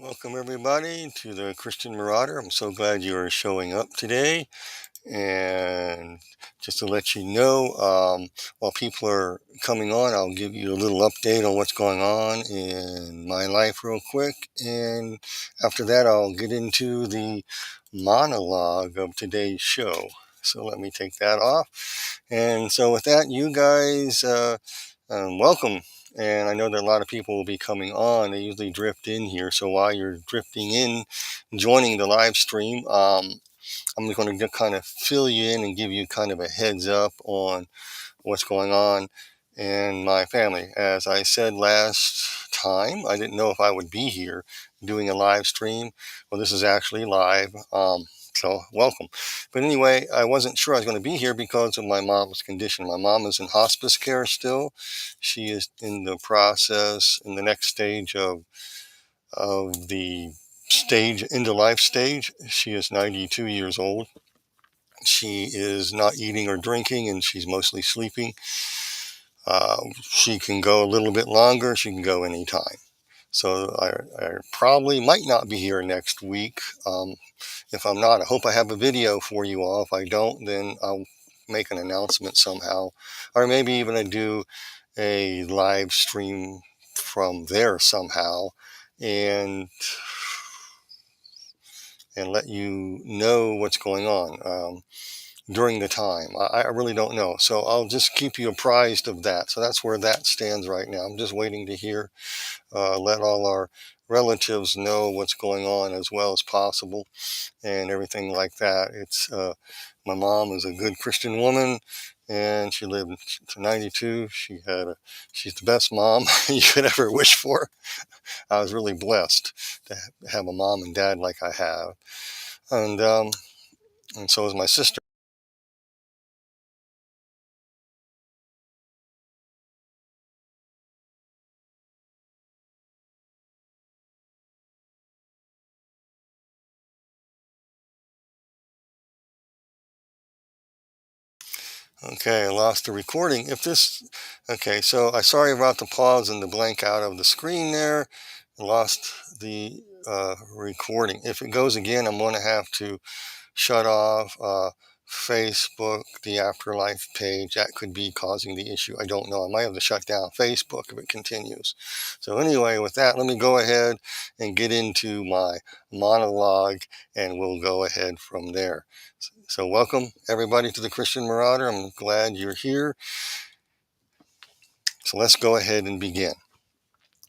Welcome everybody to the Christian Marauder. I'm so glad you are showing up today. And just to let you know, while people are coming on, I'll give you a little update on what's going on in my life real quick. And after that, I'll get into the monologue of today's show. So let me take that off. And so with that, you guys, welcome. And I know that a lot of people will be coming on. They usually drift in here. So while you're drifting in, joining the live stream, I'm going to kind of fill you in and give you kind of a heads up on what's going on in my family. As I said last time, I didn't know if I would be here doing a live stream. Well, this is actually live. So welcome. But anyway, I wasn't sure I was going to be here because of my mom's condition. My mom is in hospice care still. She is in the process, in the next stage of the stage, into life stage. She is 92 years old. She is not eating or drinking, and she's mostly sleeping. She can go a little bit longer. She can go anytime. So I probably might not be here next week. If I'm not, I hope I have a video for you all. If I don't, then I'll make an announcement somehow. Or maybe even I do a live stream from there somehow and let you know what's going on during the time. I really don't know. So I'll just keep you apprised of that. So that's where that stands right now. I'm just waiting to hear, let all our relatives know what's going on as well as possible and everything like that. It's my mom is a good Christian woman, and she lived to 92. She's the best mom you could ever wish for. I was really blessed to have a mom and dad like I have, and so is my sister. Okay, I lost the recording. Okay, so I'm sorry about the pause and the blank out of the screen there. I lost the recording. If it goes again, I'm going to have to shut off Facebook, the Afterlife page. That could be causing the issue. I don't know. I might have to shut down Facebook if it continues. So anyway, with that, let me go ahead and get into my monologue, and we'll go ahead from there. So welcome everybody to the Christian Marauder. I'm glad you're here. So let's go ahead and begin.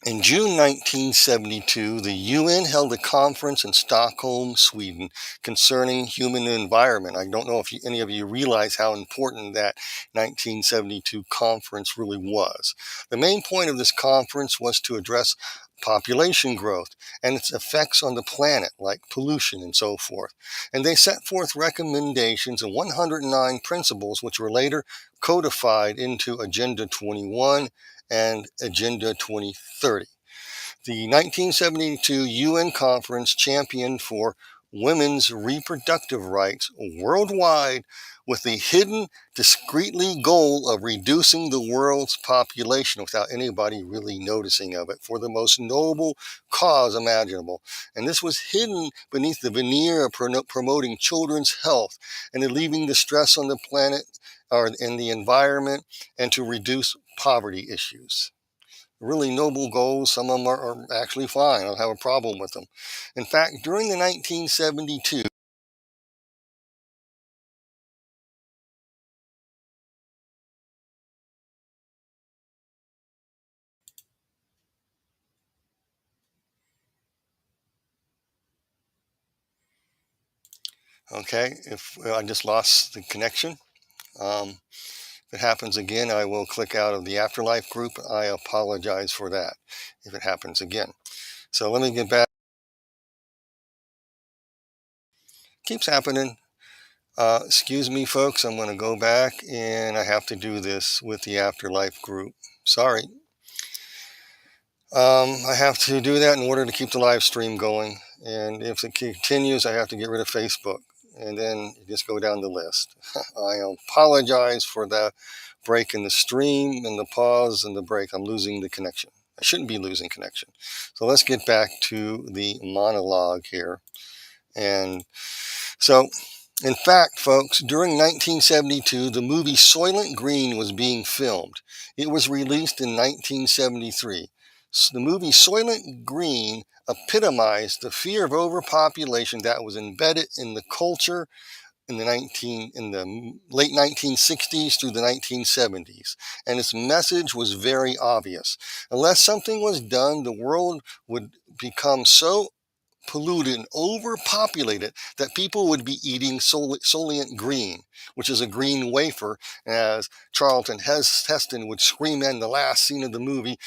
In June 1972, the UN held a conference in Stockholm, Sweden, concerning human environment. I don't know if any of you realize how important that 1972 conference really was. The main point of this conference was to address population growth and its effects on the planet, like pollution and so forth. And they set forth recommendations and 109 principles, which were later codified into Agenda 21 and Agenda 2030. The 1972 UN Conference championed for women's reproductive rights worldwide with the hidden, discreetly goal of reducing the world's population without anybody really noticing of it, for the most noble cause imaginable. And this was hidden beneath the veneer of promoting children's health and relieving the stress on the planet or in the environment, and to reduce poverty issues. Really noble goals. Some of them are actually fine. I don't have a problem with them. In fact, during the 1972, okay, if I just lost the connection. If it happens again, I will click out of the Afterlife group. I apologize for that if it happens again. So let me get back. Keeps happening. Excuse me, folks. I'm going to go back, and I have to do this with the Afterlife group. Sorry. I have to do that in order to keep the live stream going. And if it continues, I have to get rid of Facebook. And then you just go down the list. I apologize for the break in the stream and the pause and the break. I'm losing the connection. I shouldn't be losing connection. So let's get back to the monologue here. And so, in fact, folks, during 1972, the movie Soylent Green was being filmed. It was released in 1973. So the movie Soylent Green epitomized the fear of overpopulation that was embedded in the culture in the late 1960s through the 1970s, and its message was very obvious. Unless something was done, the world would become so polluted and overpopulated that people would be eating Soylent Green, which is a green wafer, as Charlton Heston would scream in the last scene of the movie,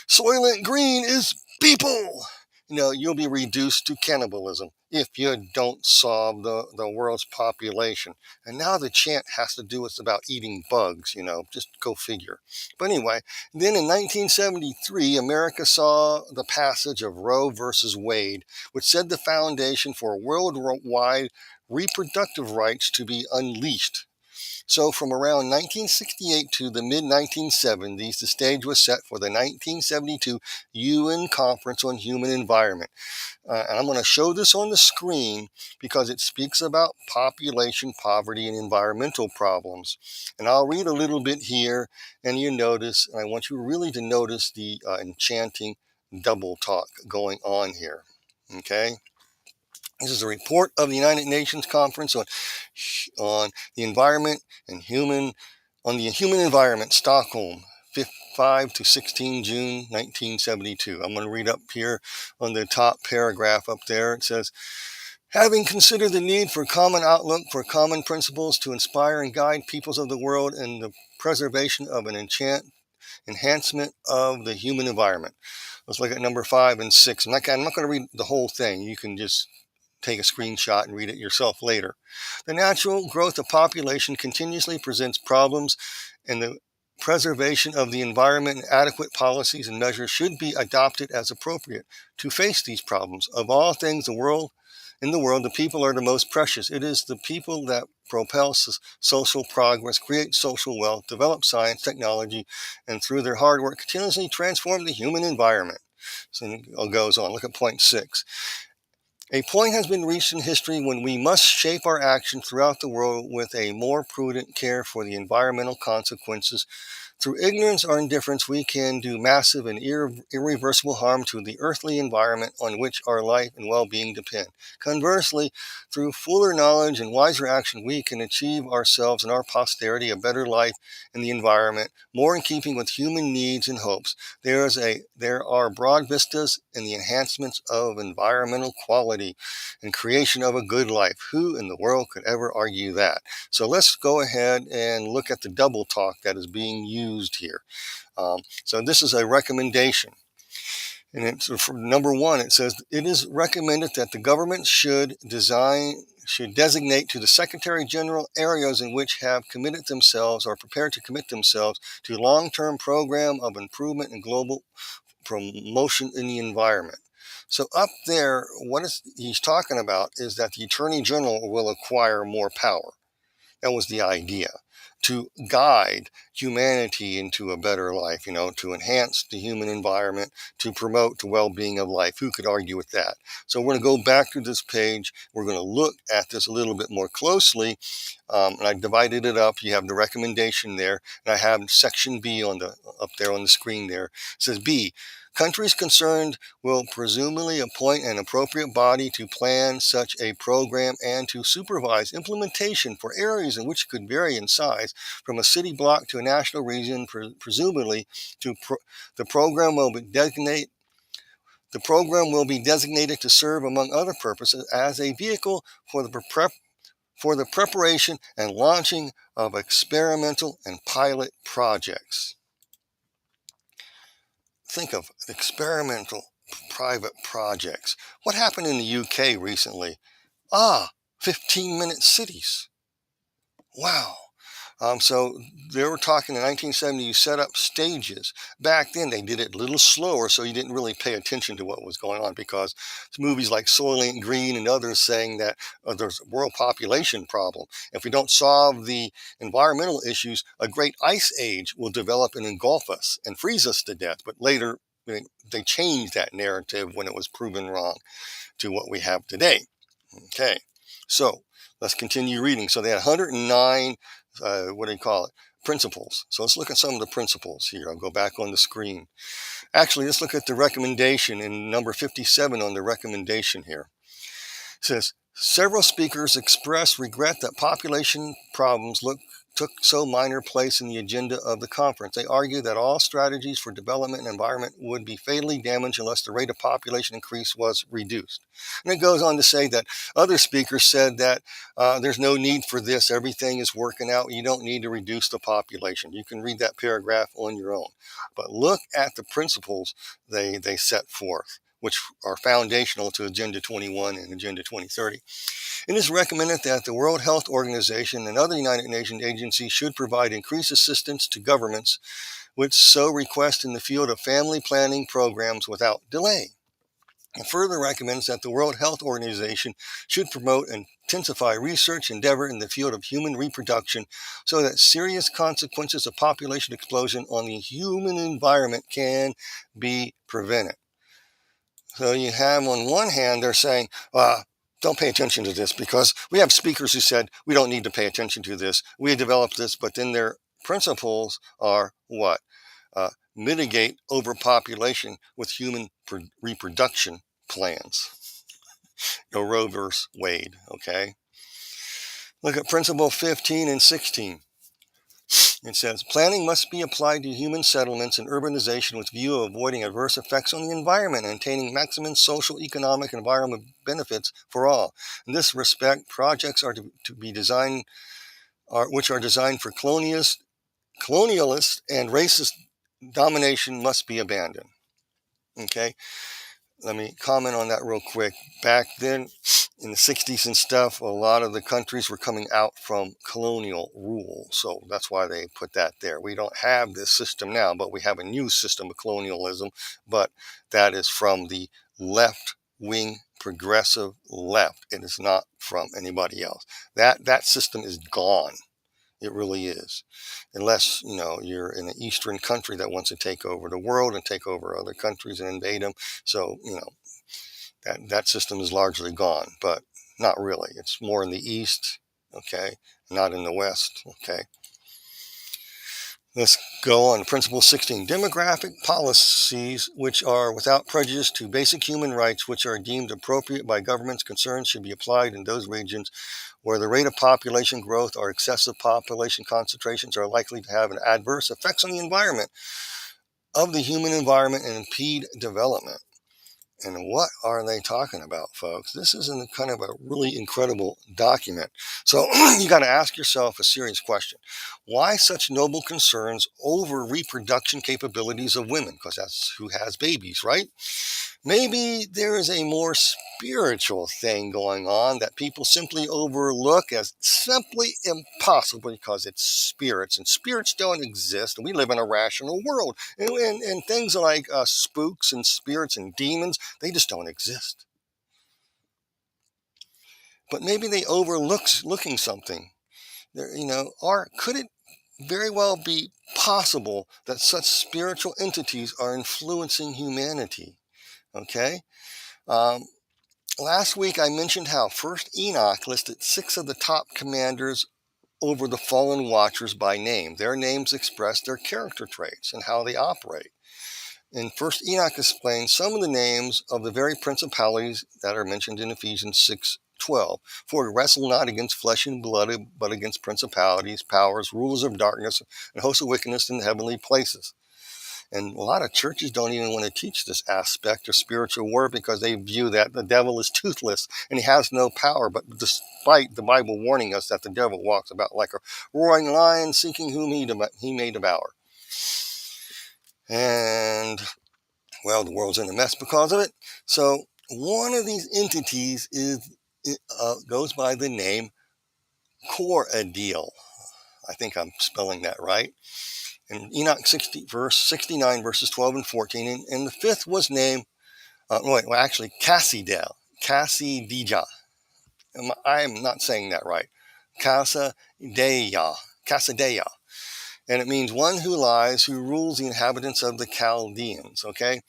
Soylent Green is people. You'll be reduced to cannibalism if you don't solve the world's population. And now the chant has to do with about eating bugs, just go figure. But anyway, then in 1973, America saw the passage of Roe versus Wade, which set the foundation for worldwide reproductive rights to be unleashed. So from around 1968 to the mid-1970s, the stage was set for the 1972 UN Conference on Human Environment. And I'm going to show this on the screen because it speaks about population, poverty, and environmental problems. And I'll read a little bit here, and you notice, and I want you really to notice the enchanting double talk going on here. Okay? This is a report of the United Nations Conference on the Environment and on the Human Environment, Stockholm, 5 to 16 June 1972. I'm going to read up here on the top paragraph up there. It says, having considered the need for common outlook, for common principles to inspire and guide peoples of the world in the preservation of an enhancement of the human environment. Let's look at number 5 and 6. I'm not going to read the whole thing. You can just take a screenshot and read it yourself later. The natural growth of population continuously presents problems, and the preservation of the environment and adequate policies and measures should be adopted as appropriate to face these problems. Of all things in the world, the people are the most precious. It is the people that propel social progress, create social wealth, develop science, technology, and through their hard work continuously transform the human environment. So it goes on. Look at point 6. A point has been reached in history when we must shape our action throughout the world with a more prudent care for the environmental consequences. Through ignorance or indifference, we can do massive and irreversible harm to the earthly environment on which our life and well-being depend. Conversely, through fuller knowledge and wiser action, we can achieve ourselves and our posterity a better life in the environment, more in keeping with human needs and hopes. There are broad vistas in the enhancements of environmental quality and creation of a good life. Who in the world could ever argue that? So let's go ahead and look at the double talk that is being used here. So this is a recommendation. And it's for number 1, it says it is recommended that the government should designate to the Secretary General areas in which have committed themselves or prepared to commit themselves to long-term program of improvement and global promotion in the environment. So up there, what he's talking about is that the Attorney General will acquire more power. That was the idea, to guide humanity into a better life, to enhance the human environment, to promote the well-being of life. Who could argue with that? So we're going to go back to this page. We're going to look at this a little bit more closely. And I divided it up. You have the recommendation there, and I have section B up there on the screen there. It says B, countries concerned will presumably appoint an appropriate body to plan such a program and to supervise implementation for areas in which could vary in size from a city block to a national region. Presumably, the program will be designated to serve, among other purposes, as a vehicle for the preparation and launching of experimental and pilot projects. Think of experimental private projects. What happened in the UK recently? 15-minute cities. Wow. So they were talking in 1970, you set up stages. Back then, they did it a little slower, so you didn't really pay attention to what was going on, because movies like Soylent Green and others saying that there's a world population problem. If we don't solve the environmental issues, a great ice age will develop and engulf us and freeze us to death. But later, they changed that narrative when it was proven wrong to what we have today. Okay, so let's continue reading. So they had 109, principles. So let's look at some of the principles here. I'll go back on the screen. Actually, let's look at the recommendation in number 57 on the recommendation here. It says, several speakers expressed regret that population problems took so minor place in the agenda of the conference. They argue that all strategies for development and environment would be fatally damaged unless the rate of population increase was reduced. And it goes on to say that other speakers said that there's no need for this. Everything is working out. You don't need to reduce the population. You can read that paragraph on your own. But look at the principles they set forth, which are foundational to Agenda 21 and Agenda 2030. It is recommended that the World Health Organization and other United Nations agencies should provide increased assistance to governments which so request in the field of family planning programs without delay. It further recommends that the World Health Organization should promote and intensify research endeavor in the field of human reproduction so that serious consequences of population explosion on the human environment can be prevented. So you have on one hand, they're saying, don't pay attention to this, because we have speakers who said we don't need to pay attention to this. We developed this, but then their principles are what? Mitigate overpopulation with human reproduction plans. Roe versus Wade, okay? Look at principle 15 and 16. It says, planning must be applied to human settlements and urbanization with view of avoiding adverse effects on the environment and attaining maximum social, economic, and environmental benefits for all. In this respect, projects are to be designed, which are designed for colonialist and racist domination must be abandoned. Okay? Let me comment on that real quick. Back then, in the 60s and stuff, a lot of the countries were coming out from colonial rule. So that's why they put that there. We don't have this system now, but we have a new system of colonialism. But that is from the left-wing progressive left. It is not from anybody else. That system is gone. It really is. Unless, you're in an Eastern country that wants to take over the world and take over other countries and invade them. So, that system is largely gone, but not really. It's more in the East, okay, not in the West, okay. Let's go on to Principle 16. Demographic policies which are without prejudice to basic human rights, which are deemed appropriate by governments concerned, should be applied in those regions where the rate of population growth or excessive population concentrations are likely to have an adverse effects on the environment of the human environment and impede development. And what are they talking about, folks? This is kind of a really incredible document. So you got to ask yourself a serious question. Why such noble concerns over reproduction capabilities of women? Because that's who has babies, right? Maybe there is a more spiritual thing going on that people simply overlook as simply impossible because it's spirits, and spirits don't exist, and we live in a rational world. And things like spooks and spirits and demons, they just don't exist. But maybe they looking something. Or could it very well be possible that such spiritual entities are influencing humanity? Okay? Last week I mentioned how first Enoch listed 6 of the top commanders over the fallen watchers by name. Their names express their character traits and how they operate. And first Enoch explains some of the names of the very principalities that are mentioned in Ephesians 6:12. For we wrestle not against flesh and blood, but against principalities, powers, rulers of darkness, and hosts of wickedness in the heavenly places. And a lot of churches don't even want to teach this aspect of spiritual war because they view that the devil is toothless and he has no power. But despite the Bible warning us that the devil walks about like a roaring lion seeking whom he may devour. And, well, the world's in a mess because of it. So one of these entities goes by the name Coradil. I think I'm spelling that right. In Enoch 69, verses 12 and 14. And the 5th was named, Cassidel. Cassidija. I am not saying that right. Casadea. And it means one who lies, who rules the inhabitants of the Chaldeans, okay?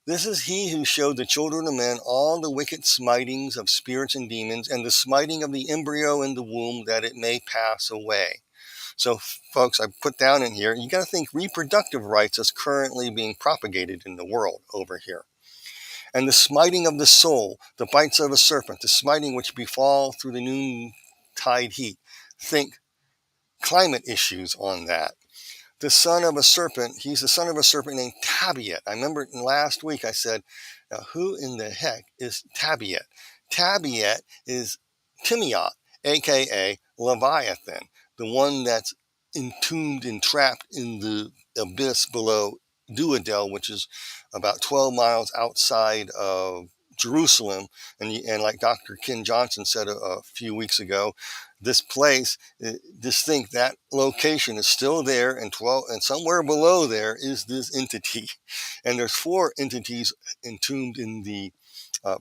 This is he who showed the children of men all the wicked smitings of spirits and demons, and the smiting of the embryo in the womb, that it may pass away. So, folks, I put down in here, you got to think reproductive rights is currently being propagated in the world over here. And the smiting of the soul, the bites of a serpent, the smiting which befall through the noontide heat. Think climate issues on that. The son of a serpent, he's the son of a serpent named Tabiat. I remember last week I said, now who in the heck is Tabiat? Tabiat is Timeot, aka Leviathan, the one that's entombed and trapped in the abyss below Duadel, which is about 12 miles outside of Jerusalem. And like Dr. Ken Johnson said a few weeks ago, this place, just think that location is still there, and somewhere below there is this entity, and there's 4 entities entombed in the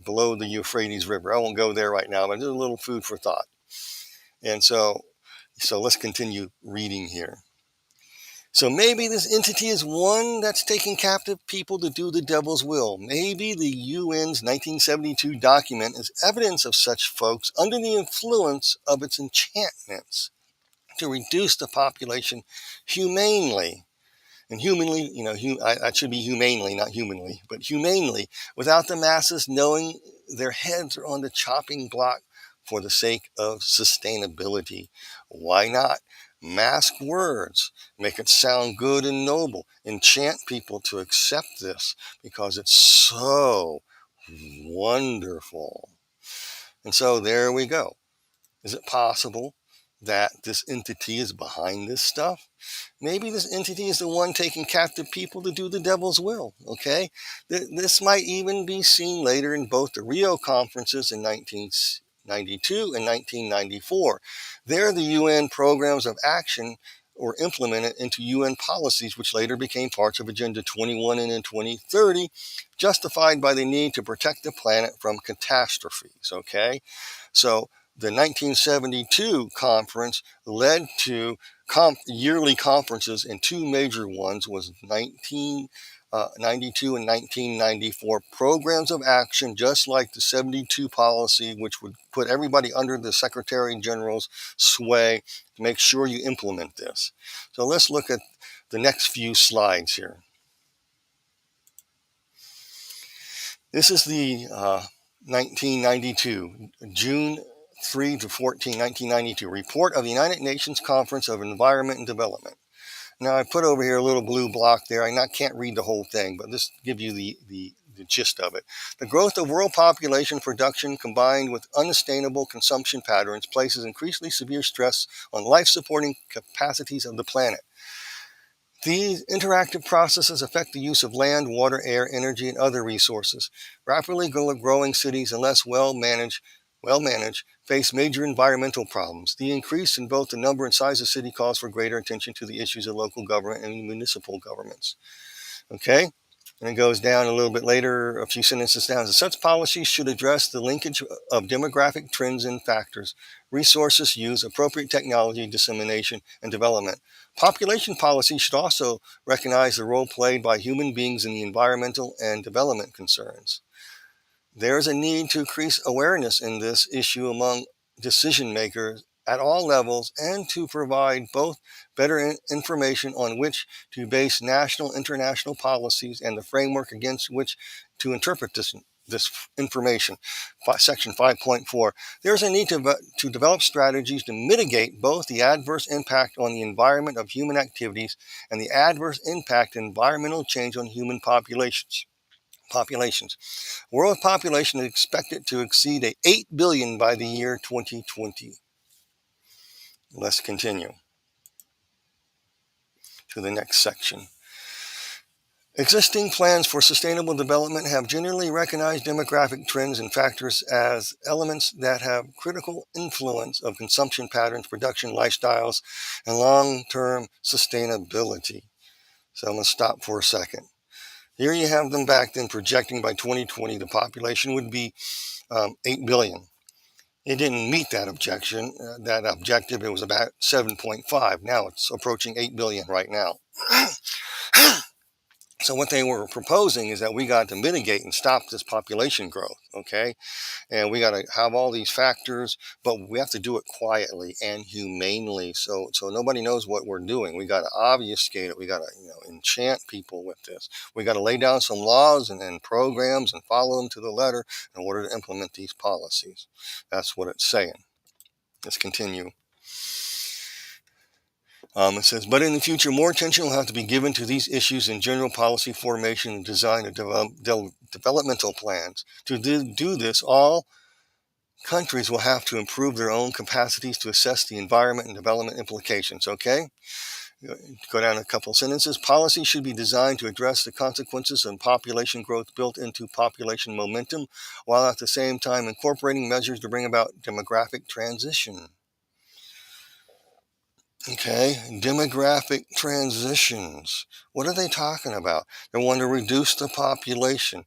below the Euphrates River. I won't go there right now, but there's a little food for thought. And so let's continue reading here. So maybe this entity is one that's taking captive people to do the devil's will. Maybe the UN's 1972 document is evidence of such folks under the influence of its enchantments to reduce the population humanely. And humanly, I should be humanely, not humanly, but humanely, without the masses knowing their heads are on the chopping block for the sake of sustainability. Why not? Mask words, make it sound good and noble, enchant people to accept this because it's so wonderful. And so there we go. Is it possible that this entity is behind this stuff? Maybe this entity is the one taking captive people to do the devil's will, okay? This might even be seen later in both the Rio conferences in 1992 and 1994. There, the UN programs of action were implemented into UN policies, which later became parts of Agenda 21 and in 2030, justified by the need to protect the planet from catastrophes, okay? So the 1972 conference led to yearly conferences, and 2 major ones was 1992 and 1994 programs of action, just like the 72 policy, which would put everybody under the Secretary General's sway to make sure you implement this. So let's look at the next few slides here. This is the 1992, June 3 to 14, 1992, report of the United Nations Conference of Environment and Development. Now, I put over here a little blue block there. I can't read the whole thing, but this gives you the gist of it. The growth of world population production combined with unsustainable consumption patterns places increasingly severe stress on life-supporting capacities of the planet. These interactive processes affect the use of land, water, air, energy, and other resources. Rapidly growing cities, unless well managed, face major environmental problems. The increase in both the number and size of city calls for greater attention to the issues of local government and municipal governments. Okay? And it goes down a little bit later, a few sentences down. Such policies should address the linkage of demographic trends and factors, resources use, appropriate technology dissemination and development. Population policy should also recognize the role played by human beings in the environmental and development concerns. There is a need to increase awareness in this issue among decision makers at all levels and to provide both better information on which to base national, international policies and the framework against which to interpret this information. Section 5.4. There's a need to develop strategies to mitigate both the adverse impact on the environment of human activities and the adverse impact of environmental change on human populations. World population is expected to exceed 8 billion by the year 2020. Let's continue to the next section. Existing plans for sustainable development have generally recognized demographic trends and factors as elements that have critical influence of consumption patterns, production lifestyles, and long-term sustainability. So I'm going to stop for a second. Here you have them back then projecting by 2020 the population would be 8 billion. it didn't meet that objective. It was about 7.5. Now it's approaching 8 billion right now. So what they were proposing is that we got to mitigate and stop this population growth, okay? And we got to have all these factors, but we have to do it quietly and humanely, so nobody knows what we're doing. We got to obfuscate it. We got to enchant people with this. We got to lay down some laws and programs and follow them to the letter in order to implement these policies. That's what it's saying. Let's continue. It says, but in the future, more attention will have to be given to these issues in general policy formation and design of developmental plans. To do this, all countries will have to improve their own capacities to assess the environment and development implications, okay? Go down a couple of sentences. Policy should be designed to address the consequences of population growth built into population momentum, while at the same time incorporating measures to bring about demographic transition. Okay, demographic transitions. What are they talking about? They want to reduce the population.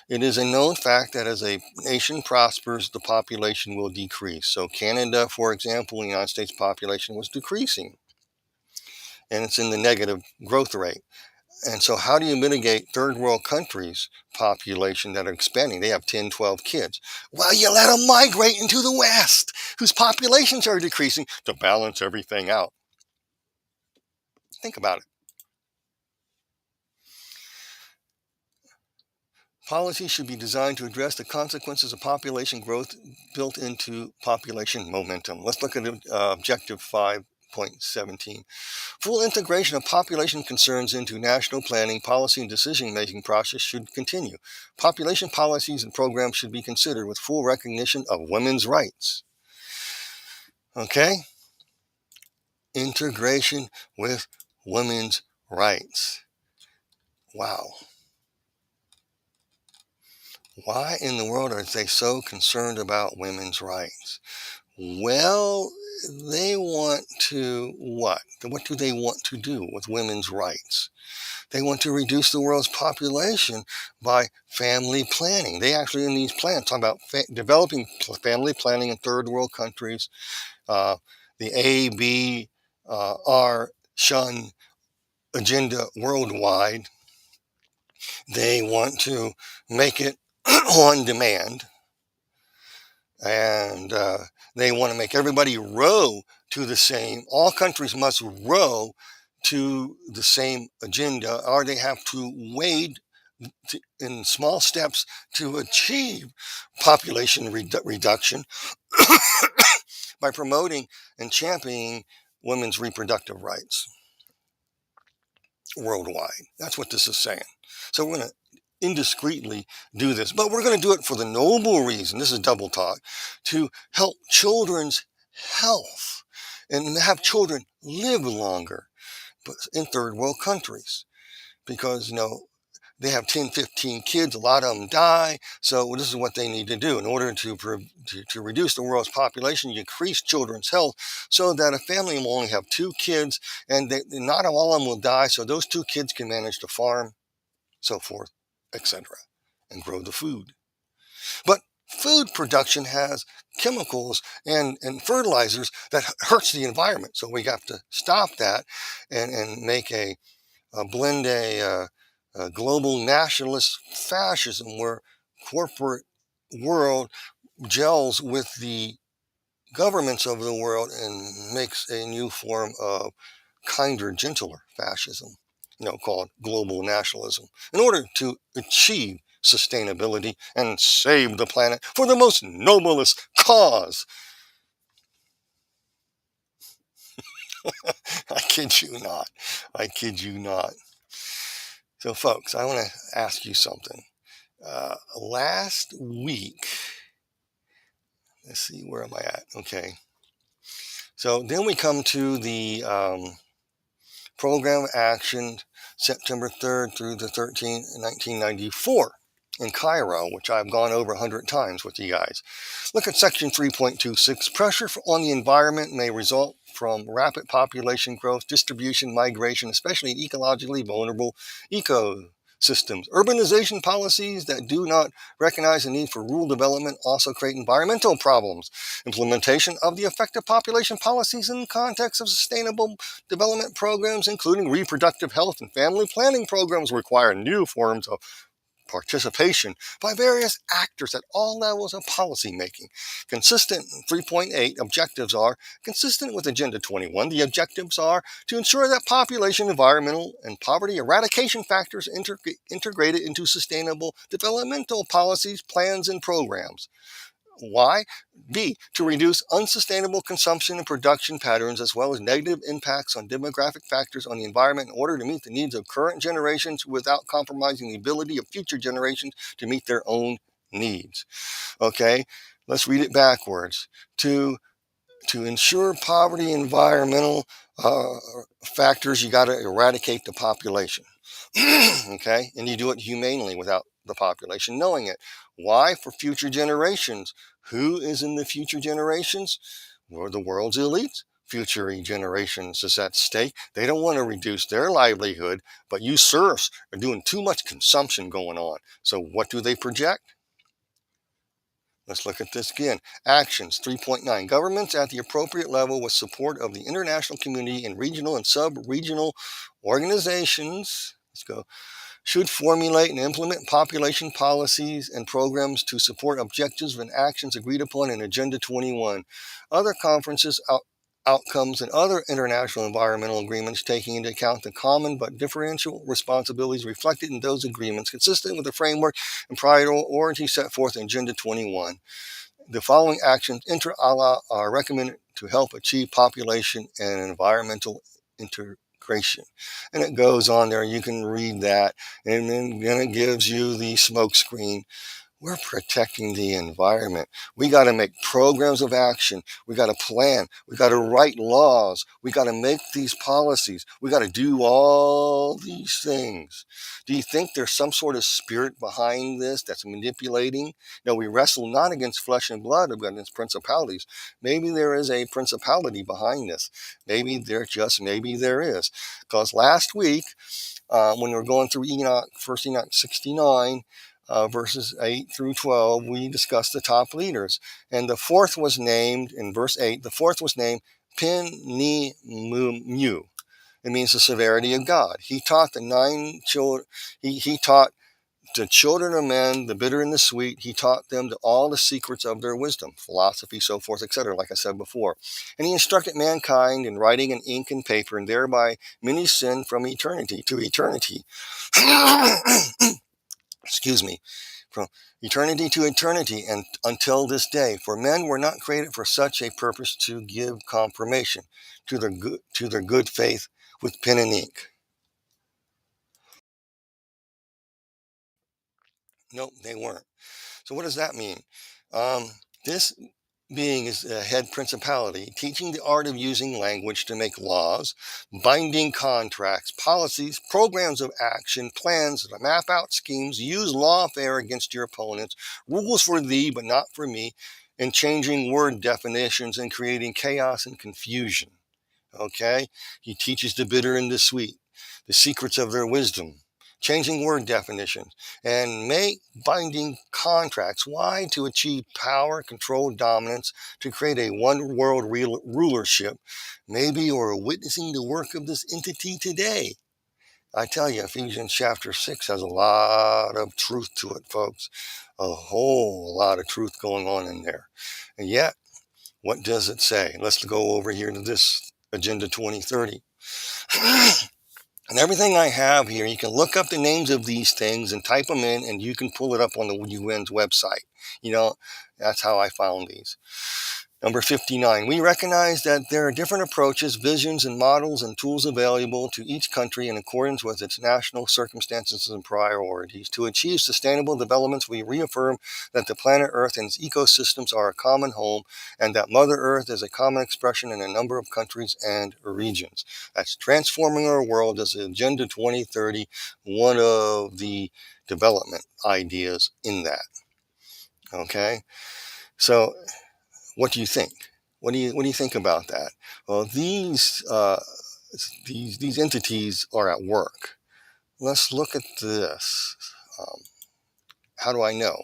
It is a known fact that as a nation prospers, the population will decrease. So Canada, for example, the United States population was decreasing, and it's in the negative growth rate. And so how do you mitigate third world countries' population that are expanding? They have 10, 12 kids. Well, you let them migrate into the West, whose populations are decreasing, to balance everything out. Think about it. Policy should be designed to address the consequences of population growth built into population momentum. Let's look at Objective 5.17. Full integration of population concerns into national planning, policy, and decision-making process should continue. Population policies and programs should be considered with full recognition of women's rights. Okay? Integration with women's rights. Wow. Why in the world are they so concerned about women's rights? Well, they want to what? What do they want to do with women's rights? They want to reduce the world's population by family planning. They actually, in these plans, talk about developing family planning in third world countries. The ABR shun agenda worldwide. They want to make it on demand, and they want to make everybody row to the same. All countries must row to the same agenda, or they have to wade in small steps to achieve population reduction by promoting and championing women's reproductive rights worldwide. That's what this is saying. So we're going to indiscreetly do this, but we're going to do it for the noble reason, this is double talk, to help children's health and have children live longer in third world countries, because they have 10, 15 kids, a lot of them die. So this is what they need to do in order to reduce the world's population. You increase children's health so that a family will only have 2 kids, and not all of them will die, so those 2 kids can manage to farm, so forth, etc., and grow the food. But food production has chemicals and fertilizers that hurts the environment, so we have to stop that and make blend a global nationalist fascism where corporate world gels with the governments of the world and makes a new form of kinder, gentler fascism, called global nationalism, in order to achieve sustainability and save the planet for the most noblest cause. I kid you not. I kid you not. So, folks, I want to ask you something. Last week, let's see, where am I at? Okay. So then we come to the Program of Action, September 3rd through the 13th, 1994 in Cairo, which I've gone over 100 times with you guys. Look at Section 3.26. Pressure on the environment may result from rapid population growth, distribution, migration, especially in ecologically vulnerable systems. Urbanization policies that do not recognize the need for rural development also create environmental problems. Implementation of the effective population policies in the context of sustainable development programs, including reproductive health and family planning programs, require new forms of participation by various actors at all levels of policymaking. Consistent 3.8 objectives are consistent with Agenda 21. The objectives are to ensure that population, environmental, and poverty eradication factors integrated into sustainable developmental policies, plans, and programs. Why? B, to reduce unsustainable consumption and production patterns as well as negative impacts on demographic factors on the environment in order to meet the needs of current generations without compromising the ability of future generations to meet their own needs. Okay, let's read it backwards. To ensure poverty and environmental factors, you got to eradicate the population. Okay, and you do it humanely without the population knowing it. Why? For future generations. Who is in the future generations? Well, the world's elites. Future generations is at stake. They don't want to reduce their livelihood, but you serfs are doing too much consumption going on. So what do they project? Let's look at this again. Actions 3.9. Governments at the appropriate level with support of the international community and regional and sub-regional organizations. Let's go. Should formulate and implement population policies and programs to support objectives and actions agreed upon in Agenda 21. Other conferences, outcomes, and other international environmental agreements taking into account the common but differential responsibilities reflected in those agreements consistent with the framework and priorities set forth in Agenda 21. The following actions inter alia are recommended to help achieve population and environmental integration. And it goes on there. You can read that. And then it gives you the smoke screen. We're protecting the environment. We got to make programs of action. We got to plan. We got to write laws. We got to make these policies. We got to do all these things. Do you think there's some sort of spirit behind this that's manipulating? No, we wrestle not against flesh and blood, but against principalities. Maybe there is a principality behind this. Maybe there is. Because last week, when we were going through Enoch, first Enoch 69, verses 8 through 12, we discussed the top leaders. And the fourth was named, in verse 8, the fourth was named Pen-ni-mu. It means the severity of God. He taught the 9 children, he taught the children of men, the bitter and the sweet. He taught them all the secrets of their wisdom, philosophy, so forth, etc., like I said before. And he instructed mankind in writing in ink and paper, and thereby many sinned from eternity to eternity. Excuse me, from eternity to eternity and until this day. For men were not created for such a purpose to give confirmation to their good faith with pen and ink. Nope, they weren't. So what does that mean? This being is a head principality, teaching the art of using language to make laws, binding contracts, policies, programs of action, plans to map out schemes, use lawfare against your opponents, rules for thee but not for me, and changing word definitions and creating chaos and confusion. Okay? He teaches the bitter and the sweet, the secrets of their wisdom, changing word definitions, and make binding contracts. Why? To achieve power, control, dominance, to create a one world rulership. Maybe you're witnessing the work of this entity today. I tell you, Ephesians chapter 6 has a lot of truth to it, folks. A whole lot of truth going on in there. And yet, what does it say? Let's go over here to this Agenda 2030. And everything I have here, you can look up the names of these things and type them in, and you can pull it up on the UN's website. That's how I found these. Number 59, we recognize that there are different approaches, visions, and models and tools available to each country in accordance with its national circumstances and priorities. To achieve sustainable developments, we reaffirm that the planet Earth and its ecosystems are a common home, and that Mother Earth is a common expression in a number of countries and regions. That's transforming our world as Agenda 2030, one of the development ideas in that. Okay? So, what do you think? What do you think about that? Well, these entities are at work. let's look at this. How do I know?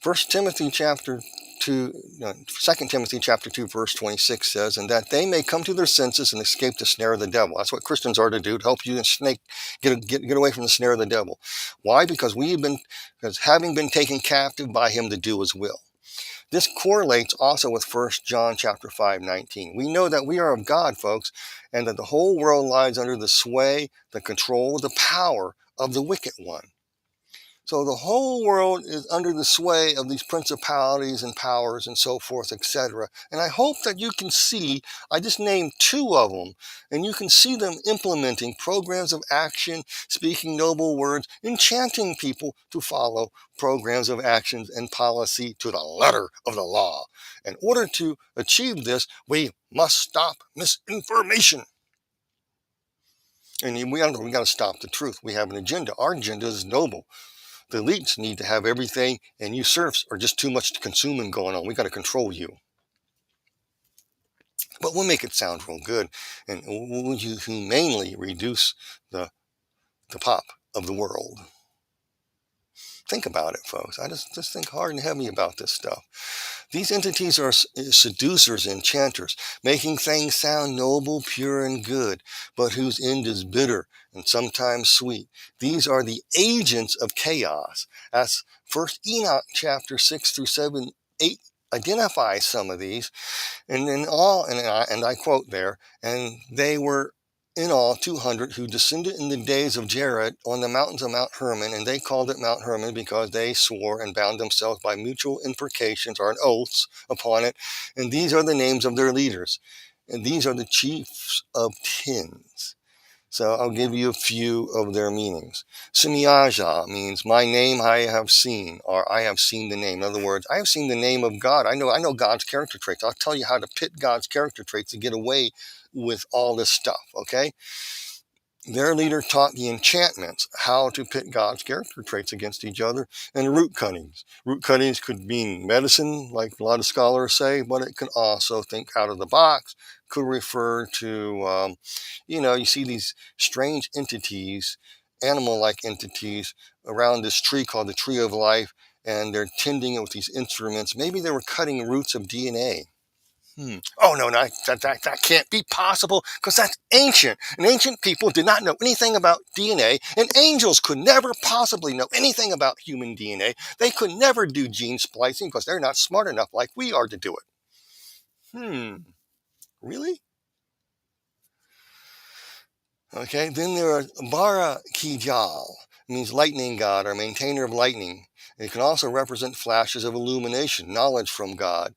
1 Timothy chapter 2, no, 2 Timothy chapter 2, verse 26 says, and that they may come to their senses and escape the snare of the devil. That's what Christians are to do, to help you and get away from the snare of the devil. Why? Because having been taken captive by him to do his will. This correlates also with 1 John chapter 5:19. We know that we are of God, folks, and that the whole world lies under the sway, the control, the power of the wicked one. So the whole world is under the sway of these principalities and powers and so forth, etc. And I hope that you can see, I just named two of them, and you can see them implementing programs of action, speaking noble words, enchanting people to follow programs of actions and policy to the letter of the law. In order to achieve this, we must stop misinformation. And we got to stop the truth. We have an agenda. Our agenda is noble. The elites need to have everything, and you serfs are just too much to consume and going on. We got to control you. But we'll make it sound real good, and we'll humanely reduce the pop of the world. Think about it, folks. I just think hard and heavy about this stuff. These entities are seducers, enchanters, making things sound noble, pure, and good, but whose end is bitter and sometimes sweet. These are the agents of chaos. As 1 Enoch chapter 6 through 7, 8 identifies some of these, and I quote there, and they were in all 200 who descended in the days of Jared on the mountains of Mount Hermon, and they called it Mount Hermon because they swore and bound themselves by mutual imprecations or oaths upon it. And these are the names of their leaders. And these are the chiefs of tens. So I'll give you a few of their meanings. Semiaja means my name I have seen, or I have seen the name. In other words, I have seen the name of God. I know God's character traits. I'll tell you how to pit God's character traits to get away with all this stuff, okay? Their leader taught the enchantments how to pit God's character traits against each other, and root cuttings. Root cuttings could mean medicine, like a lot of scholars say, but it can also think out of the box, could refer to, you see these strange entities, animal-like entities, around this tree called the tree of life, and they're tending it with these instruments. Maybe they were cutting roots of DNA. Oh, no, that can't be possible, because that's ancient. And ancient people did not know anything about DNA, and angels could never possibly know anything about human DNA. They could never do gene splicing because they're not smart enough like we are to do it. Really? Okay, then there are Bara Kijal, means lightning god or maintainer of lightning. It can also represent flashes of illumination, knowledge from God.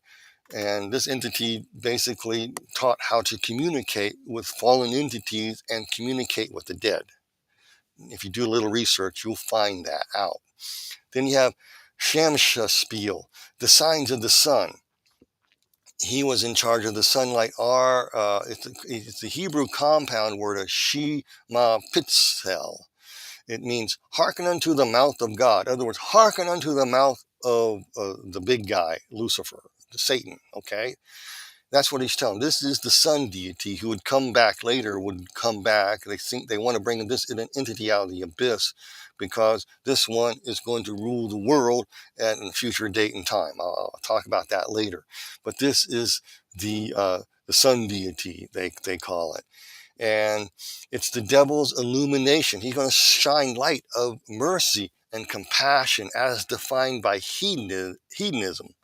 And this entity basically taught how to communicate with fallen entities and communicate with the dead. If you do a little research, you'll find that out. Then you have Shamshaspiel, the signs of the sun. He was in charge of the sunlight. It's the Hebrew compound word of Shema Pitzel. It means hearken unto the mouth of God. In other words, hearken unto the mouth of the big guy, Lucifer, Satan, okay? That's what he's telling. This is the sun deity who would come back later, would come back. They think they want to bring this entity out of the abyss because this one is going to rule the world at a future date and time. I'll talk about that later. But this is the sun deity, they call it. And it's the devil's illumination. He's going to shine light of mercy and compassion as defined by hedonism.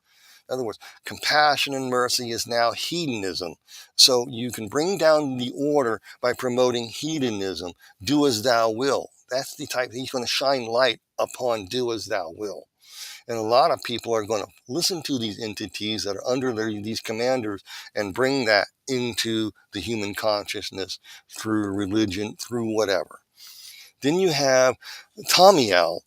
In other words, compassion and mercy is now hedonism. So you can bring down the order by promoting hedonism. Do as thou will. That's the type. He's going to shine light upon do as thou will. And a lot of people are going to listen to these entities that are under these commanders and bring that into the human consciousness through religion, through whatever. Then you have Tamiel.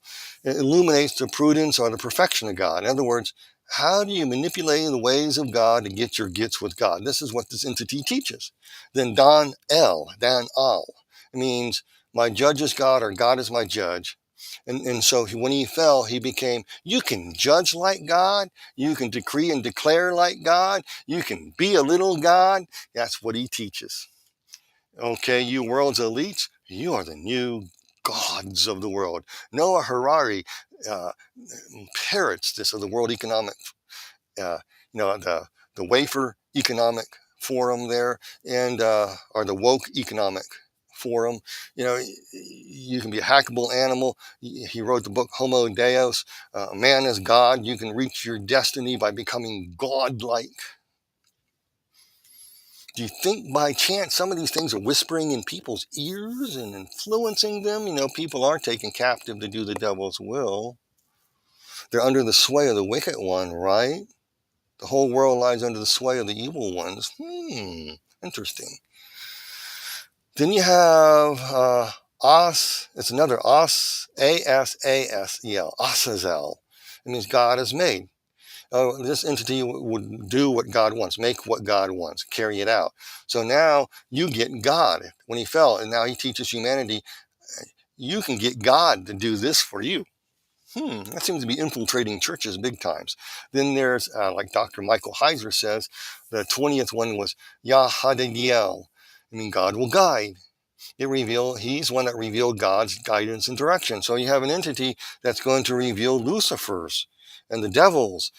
It illuminates the prudence or the perfection of God. In other words, how do you manipulate the ways of God to get your gets with God? This is what this entity teaches. Then Dan Al, it means my judge is God, or God is my judge. And so when he fell, he became, you can judge like God, you can decree and declare like God, you can be a little God. That's what he teaches. Okay, you world's elites, you are the new gods of the world. Noah Harari parrots this of the World Economic, the Wafer Economic Forum there, and or the Woke Economic Forum. You can be a hackable animal. He wrote the book Homo Deus, Man is God. You can reach your destiny by becoming godlike. Do you think by chance some of these things are whispering in people's ears and influencing them? People are taken captive to do the devil's will. They're under the sway of the wicked one, right? The whole world lies under the sway of the evil ones. Interesting. Then you have it's another Asasel, Asazel. It means God is made. This entity would do what God wants, make what God wants, carry it out. So now you get God. When he fell, and now he teaches humanity, you can get God to do this for you. That seems to be infiltrating churches big times. Then there's, like Dr. Michael Heiser says, the 20th one was Yahadiel. God will guide. He's one that revealed God's guidance and direction. So you have an entity that's going to reveal Lucifer's and the devil's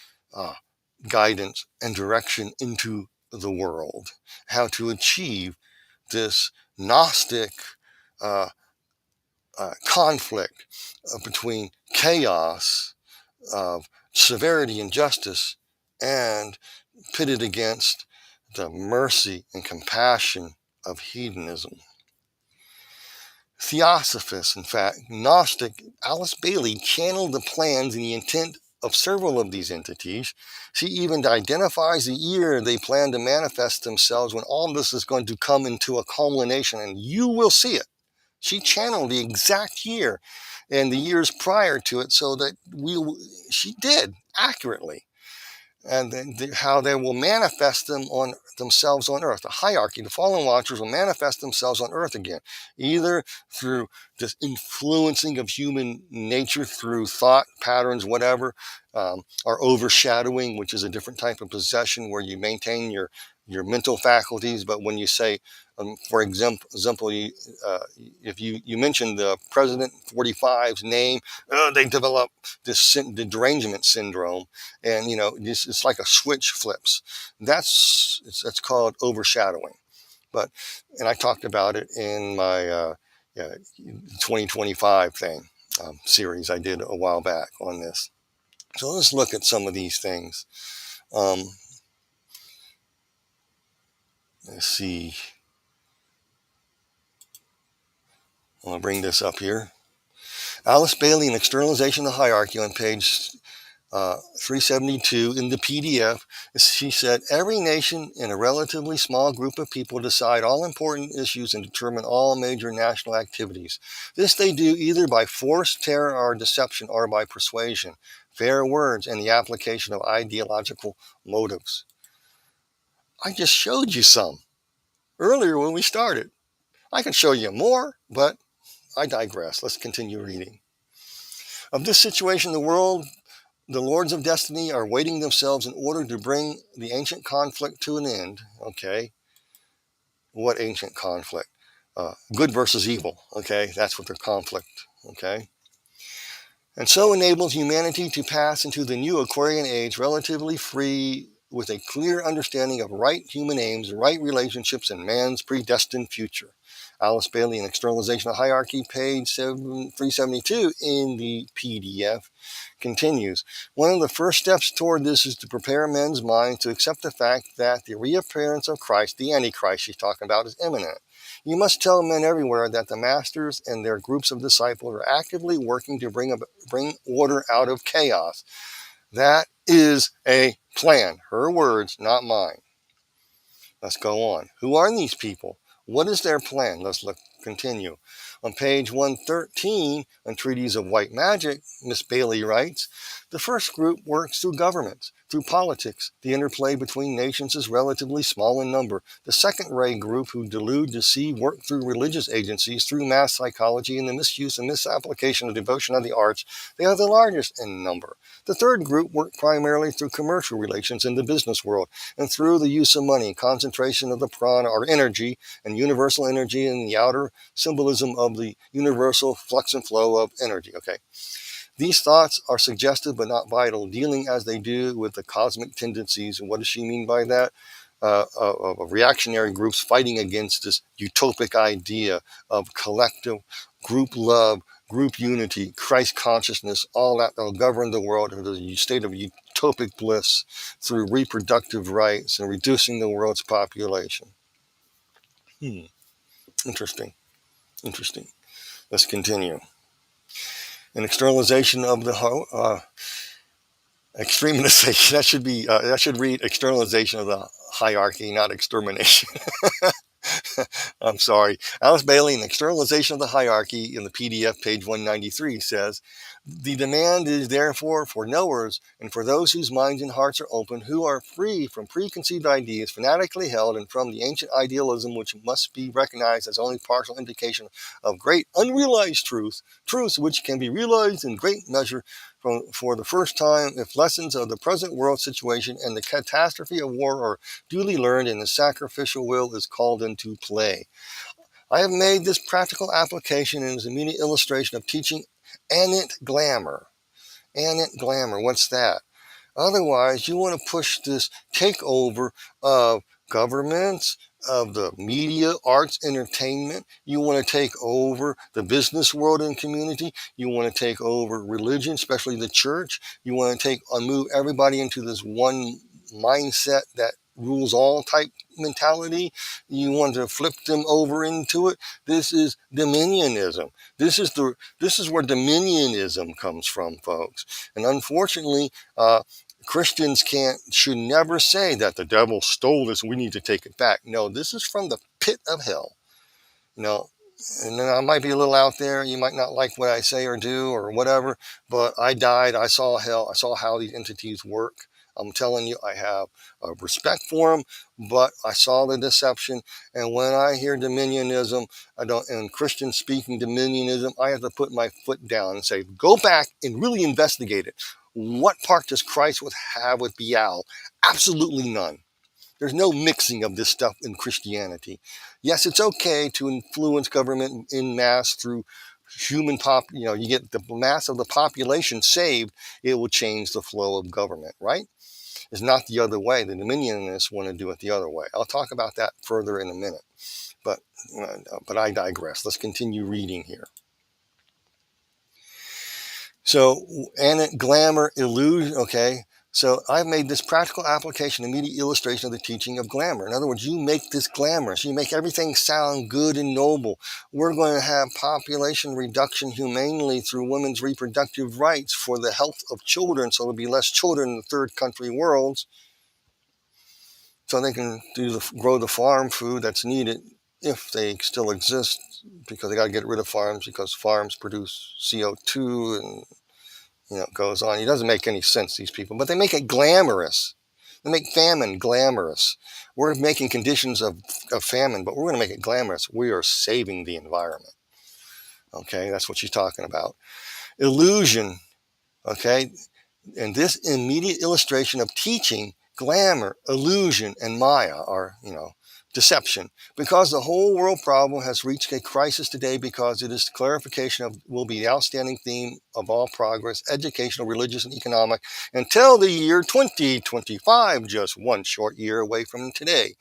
guidance and direction into the world. How to achieve this Gnostic conflict between chaos of severity and justice and pitted against the mercy and compassion of hedonism. Theosophist, in fact, Gnostic Alice Bailey channeled the plans and the intent of several of these entities. She even identifies the year they plan to manifest themselves when all this is going to come into a culmination, and you will see it. She channeled the exact year and the years prior to it so that she did accurately. And then how they will manifest themselves on earth. The hierarchy, the fallen watchers will manifest themselves on earth again, either through this influencing of human nature through thought patterns, whatever, or overshadowing, which is a different type of possession where you maintain your mental faculties. But when you say, for example, if you mention the President 45's name, they develop this derangement syndrome, and it's like a switch flips. That's called overshadowing. And I talked about it in my 2025 thing series I did a while back on this. So let's look at some of these things. Let's see. I'm going to bring this up here. Alice Bailey and Externalization of the Hierarchy on page 372 in the PDF. She said, every nation and a relatively small group of people decide all important issues and determine all major national activities. This they do either by force, terror, or deception, or by persuasion, fair words, and the application of ideological motives. I just showed you some earlier when we started. I can show you more, but I digress. Let's continue reading. Of this situation, the Lords of Destiny are weighting themselves in order to bring the ancient conflict to an end. Okay. What ancient conflict? Good versus evil. Okay. That's what their conflict. Okay. And so enables humanity to pass into the new Aquarian age relatively free with a clear understanding of right human aims, right relationships, and man's predestined future. Alice Bailey and Externalization of Hierarchy, page 372 in the PDF, continues. One of the first steps toward this is to prepare men's minds to accept the fact that the reappearance of Christ, the Antichrist she's talking about, is imminent. You must tell men everywhere that the masters and their groups of disciples are actively working to bring order out of chaos. That is a plan. Her words, not mine. Let's go on. Who are these people? What is their plan? Let's continue. On page 113, on Treaties of White Magic, Miss Bailey writes, the first group works through governments. through politics. The interplay between nations is relatively small in number. The second-ray group who delude, deceive, work through religious agencies, through mass psychology, and the misuse and misapplication of devotion of the arts, they are the largest in number. The third group work primarily through commercial relations in the business world, and through the use of money, concentration of the prana, or energy, and universal energy in the outer symbolism of the universal flux and flow of energy. Okay. These thoughts are suggestive but not vital, dealing as they do with the cosmic tendencies. And what does she mean by that? Of reactionary groups fighting against this utopic idea of collective group love, group unity, Christ consciousness, all that will govern the world in a state of utopic bliss through reproductive rights and reducing the world's population. Interesting. Let's continue. An externalization of the externalization. That should read externalization of the hierarchy, not extermination. I'm sorry. Alice Bailey, in Externalization of the Hierarchy, in the PDF, page 193, says, the demand is therefore for knowers and for those whose minds and hearts are open, who are free from preconceived ideas fanatically held and from the ancient idealism which must be recognized as only partial indication of great unrealized truths which can be realized in great measure for the first time if lessons of the present world situation and the catastrophe of war are duly learned and the sacrificial will is called into play. I have made this practical application and as an immediate illustration of teaching Anant glamour. Anant glamour, what's that? Otherwise, you want to push this takeover of governments, of the media, arts, entertainment. You want to take over the business world and community. You want to take over religion, especially the church. You want to move everybody into this one mindset that rules all type mentality. You want to flip them over into it. This is dominionism. This is where dominionism comes from, folks. And unfortunately, Christians should never say that the devil stole this and we need to take it back. No, this is from the pit of hell. And then I might be a little out there. You might not like what I say or do or whatever, but I died. I saw hell. I saw how these entities work. I'm telling you, I have respect for them, but I saw the deception. And when I hear dominionism, and Christians speaking dominionism, I have to put my foot down and say, go back and really investigate it. What part does Christ have with Baal? Absolutely none. There's no mixing of this stuff in Christianity. Yes, it's okay to influence government in mass through human you get the mass of the population saved, it will change the flow of government, right? It's not the other way. The dominionists want to do it the other way. I'll talk about that further in a minute, but I digress. Let's continue reading here. So, and glamour, illusion, okay? So I've made this practical application, immediate illustration of the teaching of glamour. In other words, you make this glamorous. You make everything sound good and noble. We're going to have population reduction humanely through women's reproductive rights for the health of children, so there'll be less children in the third country worlds, so they can grow the farm food that's needed if they still exist, because they got to get rid of farms because farms produce CO2 and it goes on. It doesn't make any sense, these people, but they make it glamorous. They make famine glamorous. We're making conditions of famine, but we're going to make it glamorous. We are saving the environment. Okay, that's what she's talking about. Illusion, okay, and this immediate illustration of teaching, glamour, illusion, and Maya are, deception. Because the whole world problem has reached a crisis today, because it is clarification will be the outstanding theme of all progress, educational, religious, and economic, until the year 2025, just one short year away from today.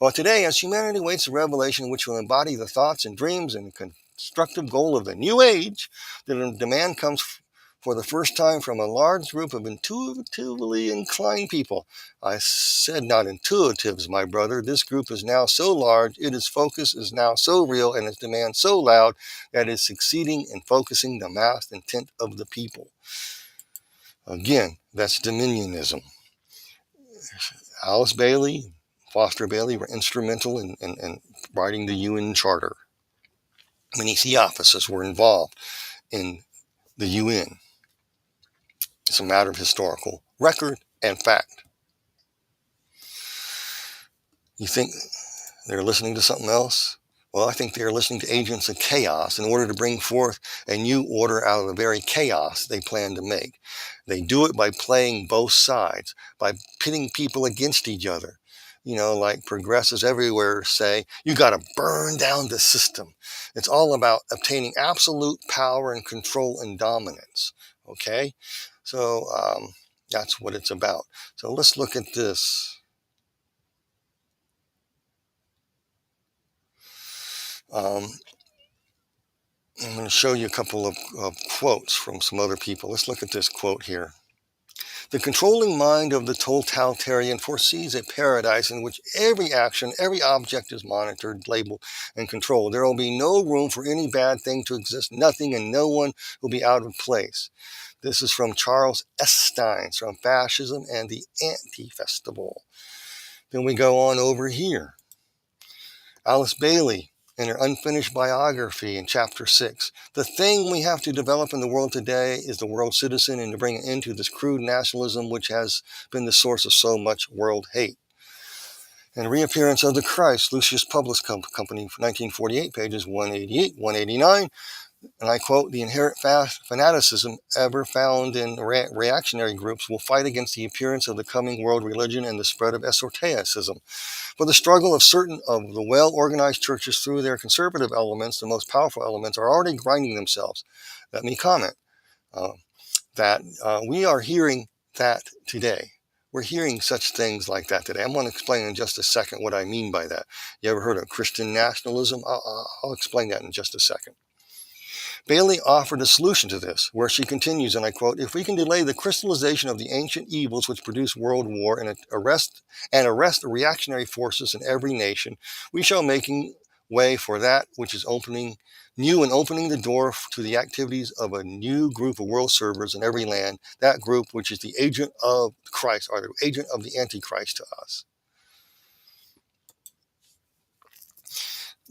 Well, today, as humanity waits the revelation which will embody the thoughts and dreams and constructive goal of the new age, the demand comes for the first time from a large group of intuitively inclined people. I said not intuitives, my brother. This group is now so large, its focus is now so real, and its demand so loud that it is succeeding in focusing the mass intent of the people. Again, that's dominionism. Alice Bailey, Foster Bailey were instrumental in writing the UN Charter. Many theosophists were involved in the UN. It's a matter of historical record, and fact. You think they're listening to something else? Well, I think they are listening to agents of chaos in order to bring forth a new order out of the very chaos they plan to make. They do it by playing both sides, by pitting people against each other. You know, like progressives everywhere say, you got to burn down the system. It's all about obtaining absolute power and control and dominance. Okay? So that's what it's about. So let's look at this. I'm going to show you a couple of quotes from some other people. Let's look at this quote here. The controlling mind of the totalitarian foresees a paradise in which every action, every object is monitored, labeled, and controlled. There will be no room for any bad thing to exist. Nothing and no one will be out of place. This is from Charles S. Steins from Fascism and the Anti-Festival. Then we go on over here. Alice Bailey, in her unfinished biography in chapter 6. The thing we have to develop in the world today is the world citizen and to bring an end to this crude nationalism which has been the source of so much world hate. And Reappearance of the Christ, Lucius Publius Company, 1948, pages 188, 189. And I quote, the inherent fanaticism ever found in reactionary groups will fight against the appearance of the coming world religion and the spread of esotericism. For the struggle of certain of the well-organized churches through their conservative elements, the most powerful elements, are already grinding themselves. Let me comment that we are hearing that today. We're hearing such things like that today. I'm going to explain in just a second what I mean by that. You ever heard of Christian nationalism? I'll explain that in just a second. Bailey offered a solution to this, where she continues, and I quote, if we can delay the crystallization of the ancient evils which produce world war and arrest the reactionary forces in every nation, we shall making way for that which is opening the door to the activities of a new group of world servers in every land, that group which is the agent of Christ, or the agent of the Antichrist to us.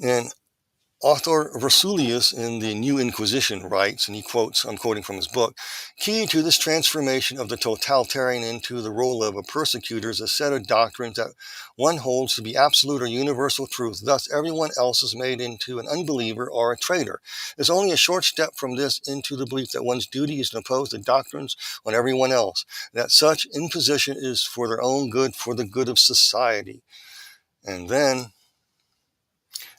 And author Versulius in the New Inquisition writes, and he quotes, I'm quoting from his book, key to this transformation of the totalitarian into the role of a persecutor is a set of doctrines that one holds to be absolute or universal truth. Thus, everyone else is made into an unbeliever or a traitor. There's only a short step from this into the belief that one's duty is to impose the doctrines on everyone else, that such imposition is for their own good, for the good of society. And then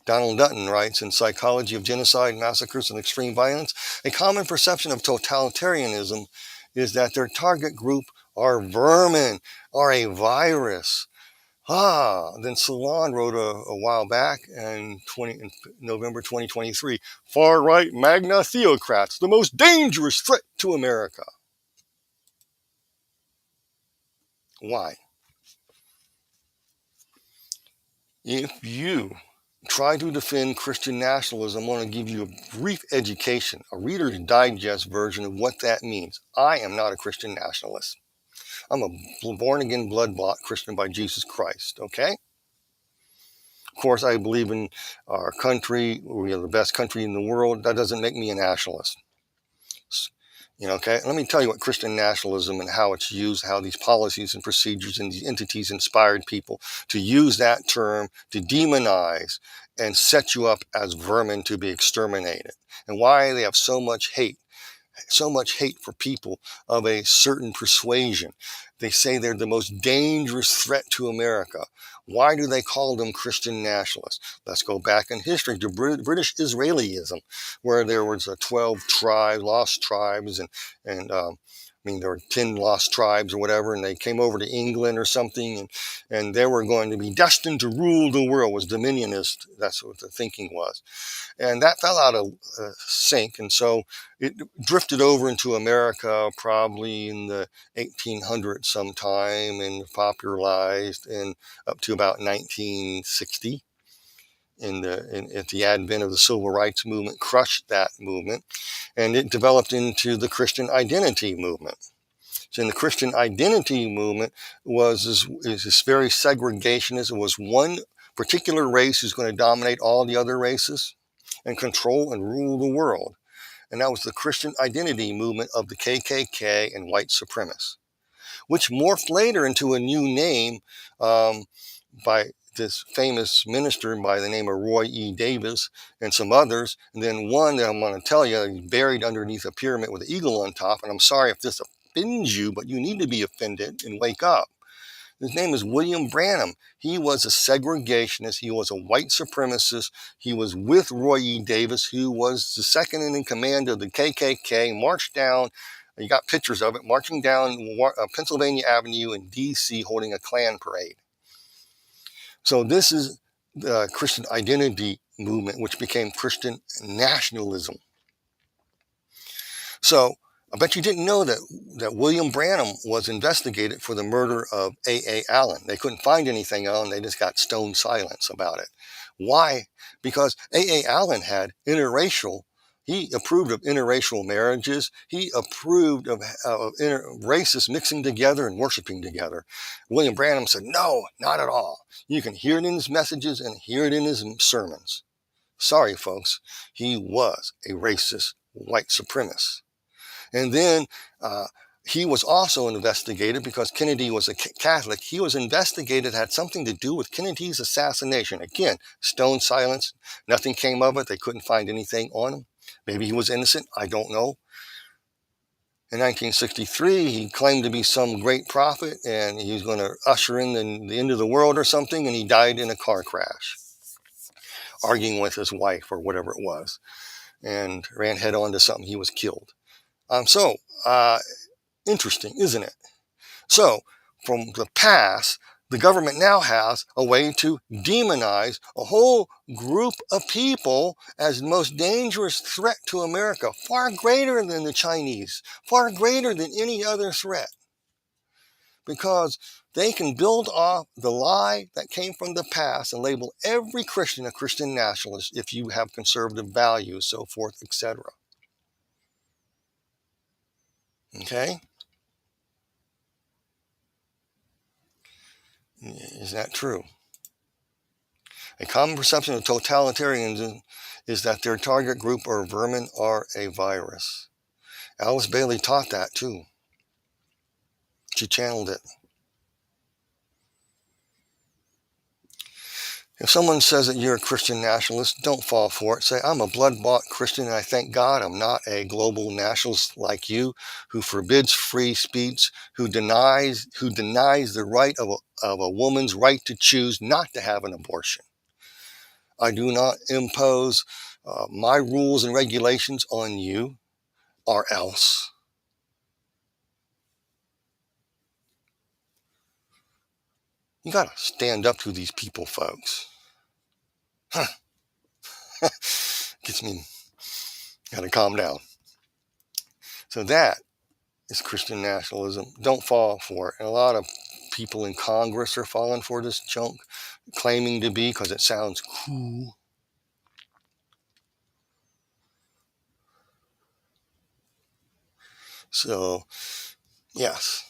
Donald Dutton writes in Psychology of Genocide, Massacres, and Extreme Violence, a common perception of totalitarianism is that their target group are vermin, are a virus. Then Salon wrote a while back in November 2023, far-right magna theocrats, the most dangerous threat to America. Why? If you try to defend Christian nationalism, I want to give you a brief education, a Reader's Digest version of what that means. I am not a Christian nationalist. I'm a born-again, blood-bought Christian by Jesus Christ, okay? Of course, I believe in our country. We are the best country in the world. That doesn't make me a nationalist. Okay? Let me tell you what Christian nationalism and how it's used, how these policies and procedures and these entities inspired people to use that term to demonize and set you up as vermin to be exterminated, and why they have so much hate for people of a certain persuasion. They say they're the most dangerous threat to America. Why do they call them Christian nationalists? Let's go back in history to British Israelism, where there was 12 tribes, lost tribes, and there were 10 lost tribes or whatever, and they came over to England or something, and they were going to be destined to rule the world, was dominionist. That's what the thinking was. And that fell out of sync, and so it drifted over into America probably in the 1800s sometime, and popularized in up to about 1960. At the advent of the civil rights movement, crushed that movement, and it developed into the Christian identity movement. So in the Christian identity movement is this very segregationist. It was one particular race who's going to dominate all the other races and control and rule the world. And that was the Christian identity movement of the KKK and white supremacists. which morphed later into a new name by this famous minister by the name of Roy E. Davis and some others. And then one that I'm going to tell you, buried underneath a pyramid with an eagle on top. And I'm sorry if this offends you, but you need to be offended and wake up. His name is William Branham. He was a segregationist. He was a white supremacist. He was with Roy E. Davis, who was the second in command of the KKK, marched down, you got pictures of it, marching down Pennsylvania Avenue in D.C. holding a Klan parade. So this is the Christian identity movement, which became Christian nationalism. So I bet you didn't know that William Branham was investigated for the murder of A.A. Allen. They couldn't find anything on, they just got stone silence about it. Why? Because A.A. Allen had he approved of interracial marriages. He approved of races mixing together and worshiping together. William Branham said, no, not at all. You can hear it in his messages and hear it in his sermons. Sorry, folks, he was a racist white supremacist. And then he was also investigated because Kennedy was a Catholic. He was investigated, had something to do with Kennedy's assassination. Again, stone silence. Nothing came of it. They couldn't find anything on him. Maybe he was innocent. I don't know. In 1963, he claimed to be some great prophet and he was going to usher in the end of the world or something, and he died in a car crash, arguing with his wife or whatever it was, and ran head on to something. He was killed. Interesting, isn't it? So, from the past, the government now has a way to demonize a whole group of people as the most dangerous threat to America, far greater than the Chinese, far greater than any other threat. Because they can build off the lie that came from the past and label every Christian a Christian nationalist if you have conservative values, so forth, etc. Okay? Is that true? A common perception of totalitarianism is that their target group or vermin are a virus. Alice Bailey taught that too. She channeled it. If someone says that you're a Christian nationalist, don't fall for it. Say, I'm a blood-bought Christian and I thank God I'm not a global nationalist like you who forbids free speech, who denies the right of a woman's right to choose not to have an abortion. I do not impose my rules and regulations on you, or else. You got to stand up to these people, folks. Gets me, got to calm down. So that is Christian nationalism. Don't fall for it. And a lot of people in Congress are falling for this junk, claiming to be because it sounds cool. So, yes.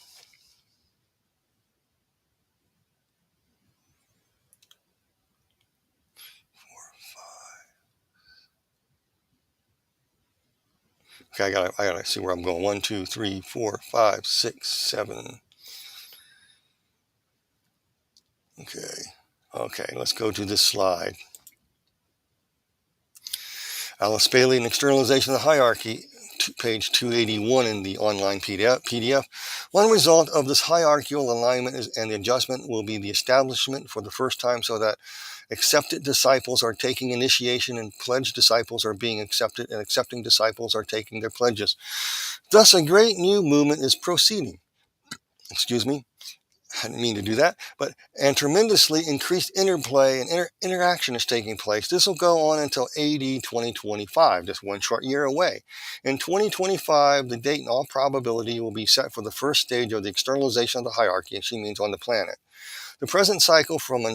Okay, I gotta see where I'm going. 1, 2, 3, 4, 5, 6, 7. Okay, let's go to this slide. Alice Bailey and Externalization of the Hierarchy, page 281 in the online PDF. One result of this hierarchical alignment and the adjustment will be the establishment for the first time so that accepted disciples are taking initiation and pledged disciples are being accepted and accepting disciples are taking their pledges. Thus, a great new movement is proceeding. Excuse me. I didn't mean to do that, and tremendously increased interplay and interaction is taking place. This will go on until AD 2025, just one short year away. In 2025, the date in all probability will be set for the first stage of the externalization of the hierarchy, and she means on the planet. The present cycle from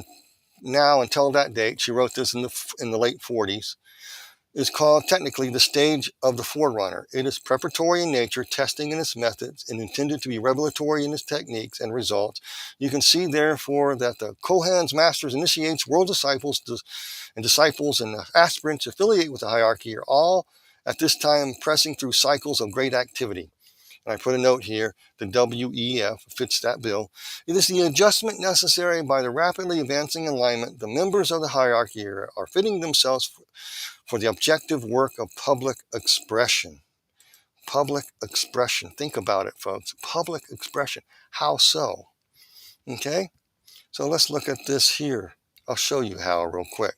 now until that date, she wrote this in the late 40s, is called technically the stage of the forerunner. It is preparatory in nature, testing in its methods, and intended to be revelatory in its techniques and results. You can see, therefore, that the Kohan's masters, initiates, world disciples, and aspirants affiliate with the hierarchy are all at this time pressing through cycles of great activity. and I put a note here, the WEF fits that bill. It is the adjustment necessary by the rapidly advancing alignment. The members of the hierarchy are fitting themselves for the objective work of public expression. Public expression. Think about it, folks. Public expression. How so? Okay? So let's look at this here. I'll show you how real quick.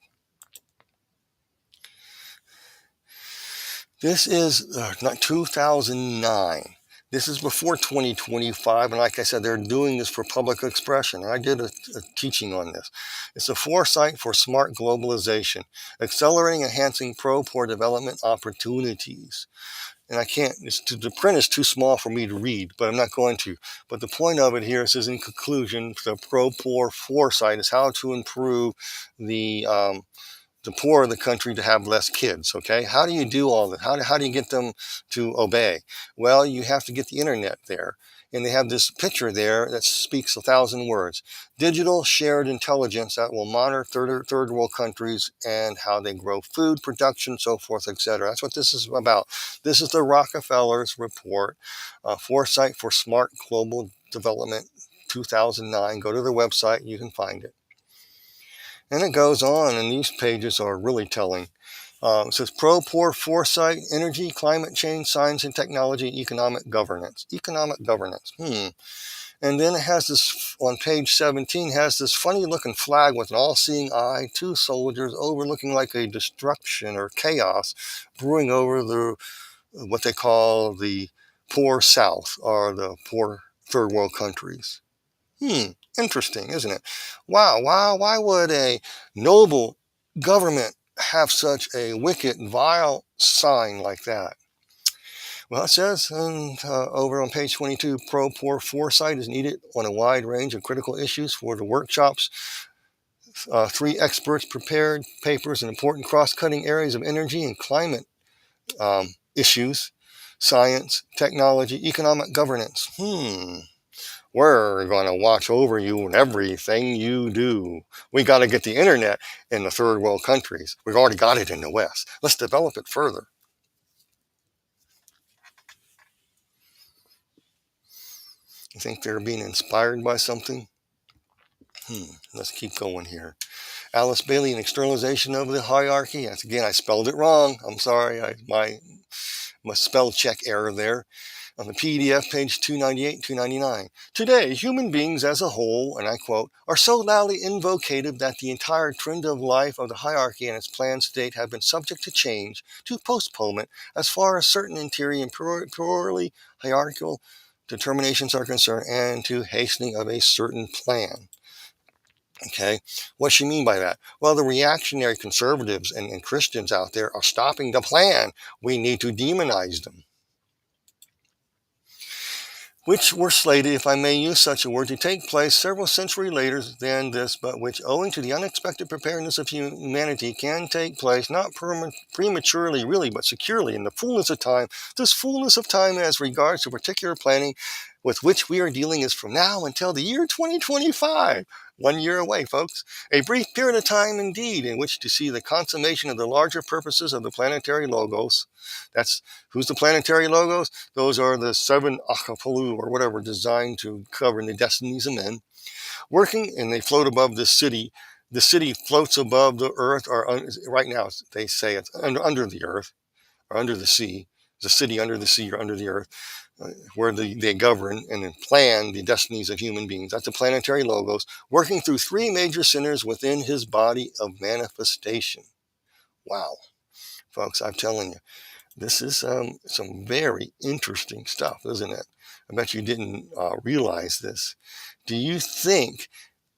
This is not 2009. This is before 2025, and like I said, they're doing this for public expression. And I did a teaching on this. It's a foresight for smart globalization, accelerating, enhancing pro-poor development opportunities. And I can't, the print is too small for me to read, but I'm not going to. But the point of it here is in conclusion, the pro-poor foresight is how to improve the poor of the country to have less kids, okay? How do you do all that? How do you get them to obey? Well, you have to get the internet there. And they have this picture there that speaks 1,000 words. Digital shared intelligence that will monitor third world countries and how they grow food production, so forth, etc. That's what this is about. This is the Rockefeller's report, Foresight for Smart Global Development 2009. Go to their website, you can find it. And it goes on, and these pages are really telling. It says pro-poor foresight, energy, climate change, science and technology, economic governance. Economic governance. And then it has this, on page 17, has this funny looking flag with an all-seeing eye, two soldiers overlooking like a destruction or chaos brewing over the, what they call the poor South, or the poor third world countries. Interesting, isn't it? Wow, why would a noble government have such a wicked, vile sign like that? Well, it says over on page 22, pro-poor foresight is needed on a wide range of critical issues for the workshops. 3 experts prepared papers in important cross-cutting areas of energy and climate issues, science, technology, economic governance. We're going to watch over you in everything you do. We got to get the internet in the third world countries. We've already got it in the West. Let's develop it further. You think they're being inspired by something? Let's keep going here. Alice Bailey and Externalization of the Hierarchy. Again, I spelled it wrong. I'm sorry. My spell check error there. On the PDF, page 298, 299. Today, human beings as a whole, and I quote, are so loudly invocative that the entire trend of life of the hierarchy and its planned state have been subject to change, to postponement, as far as certain interior and purely hierarchical determinations are concerned, and to hastening of a certain plan. Okay, what she mean by that? Well, the reactionary conservatives and Christians out there are stopping the plan. We need to demonize them, which were slated, if I may use such a word, to take place several centuries later than this, but which, owing to the unexpected preparedness of humanity, can take place not prematurely really, but securely in the fullness of time. This fullness of time as regards to particular planning with which we are dealing is from now until the year 2025. 1 year away, folks. A brief period of time, indeed, in which to see the consummation of the larger purposes of the planetary logos. That's who's the planetary logos? Those are the 7 Achapalu, or whatever, designed to govern the destinies of men. Working, and they float above the city. The city floats above the earth, or right now they say it's under the earth, or under the sea. The city under the sea or under the earth, where they govern and plan the destinies of human beings. That's the planetary logos, working through 3 major centers within his body of manifestation. Wow. Folks, I'm telling you, this is some very interesting stuff, isn't it? I bet you didn't realize this. Do you think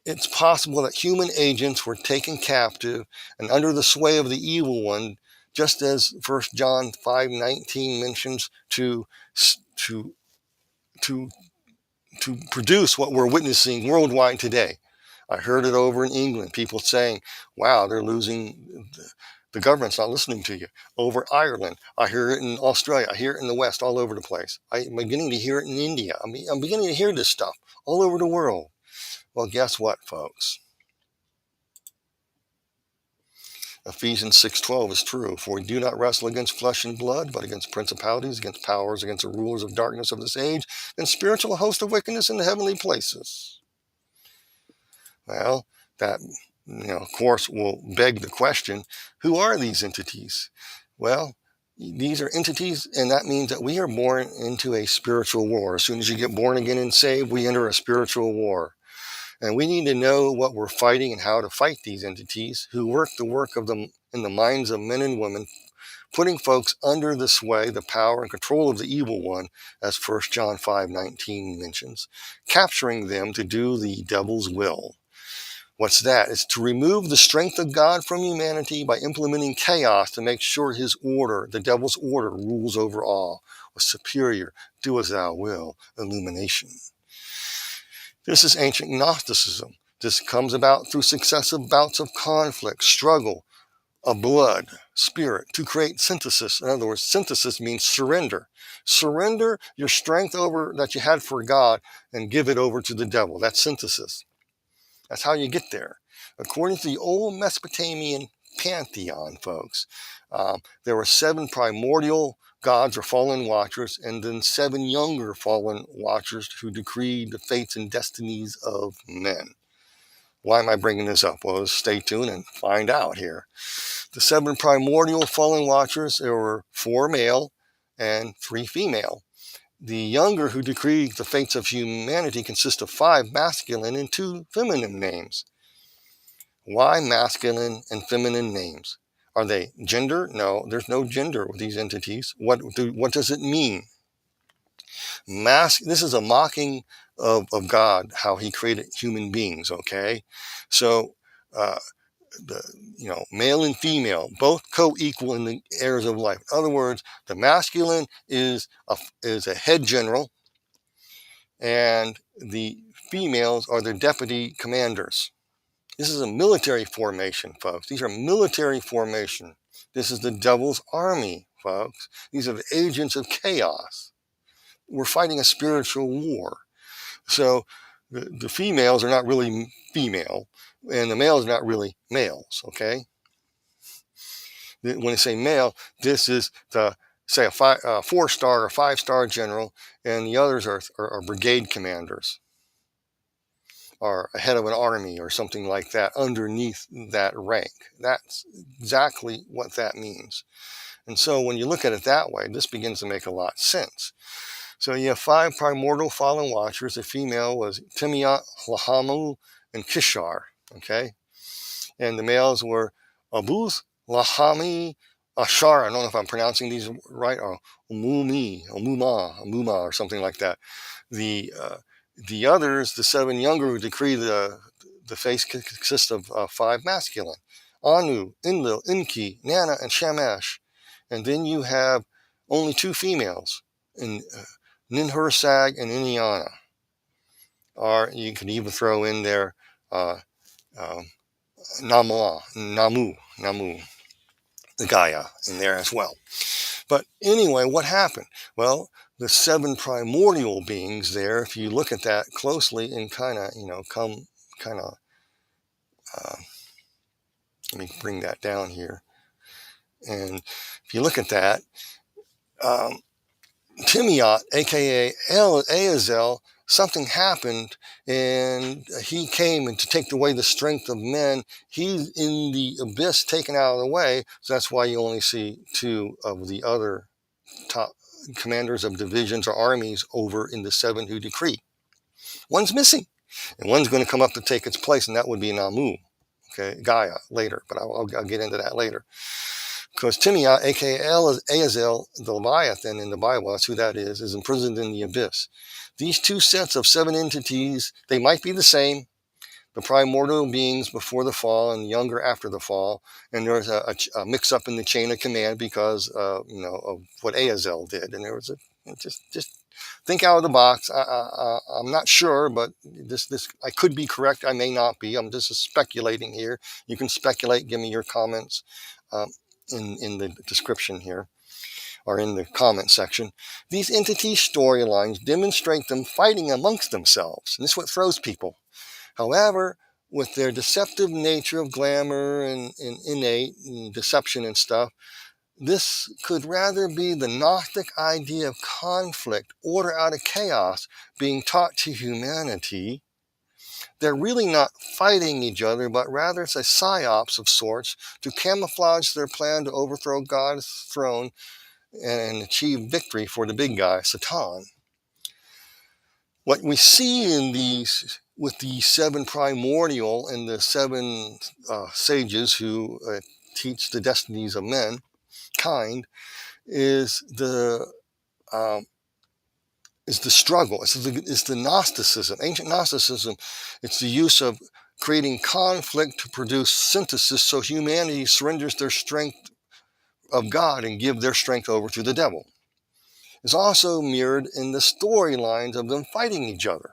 it's possible that human agents were taken captive and under the sway of the evil one, just as 1 John 5:19 mentions, to produce what we're witnessing worldwide today? I heard it over in England, people saying, wow, they're losing, the government's not listening to you. Over Ireland, I hear it in Australia, I hear it in the West, all over the place. I'm beginning to hear it in India. I'm beginning to hear this stuff all over the world. Well, guess what, folks? Ephesians 6:12 is true. For we do not wrestle against flesh and blood, but against principalities, against powers, against the rulers of darkness of this age, and spiritual host of wickedness in the heavenly places. Well, that, of course, will beg the question, who are these entities? Well, these are entities, and that means that we are born into a spiritual war. As soon as you get born again and saved, we enter a spiritual war. And we need to know what we're fighting and how to fight these entities who work the work of them in the minds of men and women, putting folks under the sway, the power, and control of the evil one, as 1 John 5:19 mentions, capturing them to do the devil's will. What's that? It's to remove the strength of God from humanity by implementing chaos to make sure his order, the devil's order, rules over all, with superior, do as thou will, illumination. This is ancient Gnosticism. This comes about through successive bouts of conflict, struggle, of blood, spirit, to create synthesis. In other words, synthesis means surrender. Surrender your strength over that you had for God and give it over to the devil. That's synthesis. That's how you get there. According to the old Mesopotamian pantheon, folks, there were 7 primordial gods or fallen watchers, and then 7 younger fallen watchers who decreed the fates and destinies of men. Why am I bringing this up? Well, stay tuned and find out here. The 7 primordial fallen watchers, there were 4 male and 3 female. The younger who decreed the fates of humanity consist of 5 masculine and 2 feminine names. Why masculine and feminine names? Are they gender? No, there's no gender with these entities. What does it mean? This is a mocking of God, how he created human beings, okay? So, male and female, both co-equal in the areas of life. In other words, the masculine is a head general, and the females are the deputy commanders. This is a military formation, folks. These are military formation. This is the devil's army, folks. These are the agents of chaos. We're fighting a spiritual war. So the females are not really female, and the males are not really males, okay? When I say male, this is a 4-star or 5-star general, and the others are brigade commanders, or a head of an army or something like that underneath that rank. That's exactly what that means. And so when you look at it that way, this begins to make a lot of sense. So you have 5 primordial fallen watchers. The female was Tiamat, Lahamu, and Kishar, okay? And the males were Abuth, Lahami, Ashar, I don't know if I'm pronouncing these right, or Umuma, or something like that. The others, the 7 younger who decree the face consists of 5 masculine: Anu, Enlil, Enki, Nana, and Shamash. And then you have only 2 females, in Ninhursag and Iniana. Or you can even throw in there Namu, the Gaia in there as well. But anyway, what happened? Well, the 7 primordial beings there, if you look at that closely and let me bring that down here. And if you look at that, Tiamat, aka Azazel, something happened, and he came and to take away the strength of men. He's in the abyss, taken out of the way. So that's why you only see 2 of the other top commanders of divisions or armies over in the 7 who decree. One's missing, and one's going to come up to take its place, and that would be Namu, okay, Gaia, later. But I'll get into that later. Because Tiamat, aka Azazel, the Leviathan in the Bible, that's who that is imprisoned in the abyss. These 2 sets of 7 entities, they might be the same, the primordial beings before the fall and the younger after the fall, and there's a mix-up in the chain of command because of what Azazel did, and there was just think out of the box. I'm not sure, but this I could be correct, I may not be. I'm just speculating here. You can speculate. Give me your comments in the description here, or in the comment section. These entity storylines demonstrate them fighting amongst themselves, and this is what throws people. However, with their deceptive nature of glamour and innate and deception and stuff, this could rather be the Gnostic idea of conflict, order out of chaos, being taught to humanity. They're really not fighting each other, but rather it's a psyops of sorts to camouflage their plan to overthrow God's throne and achieve victory for the big guy, Satan. What we see in these, with the seven primordial and the seven sages who teach the destinies of mankind, is the struggle. It's the Gnosticism, ancient Gnosticism. It's the use of creating conflict to produce synthesis, so humanity surrenders their strength of God and give their strength over to the devil. It's also mirrored in the storylines of them fighting each other.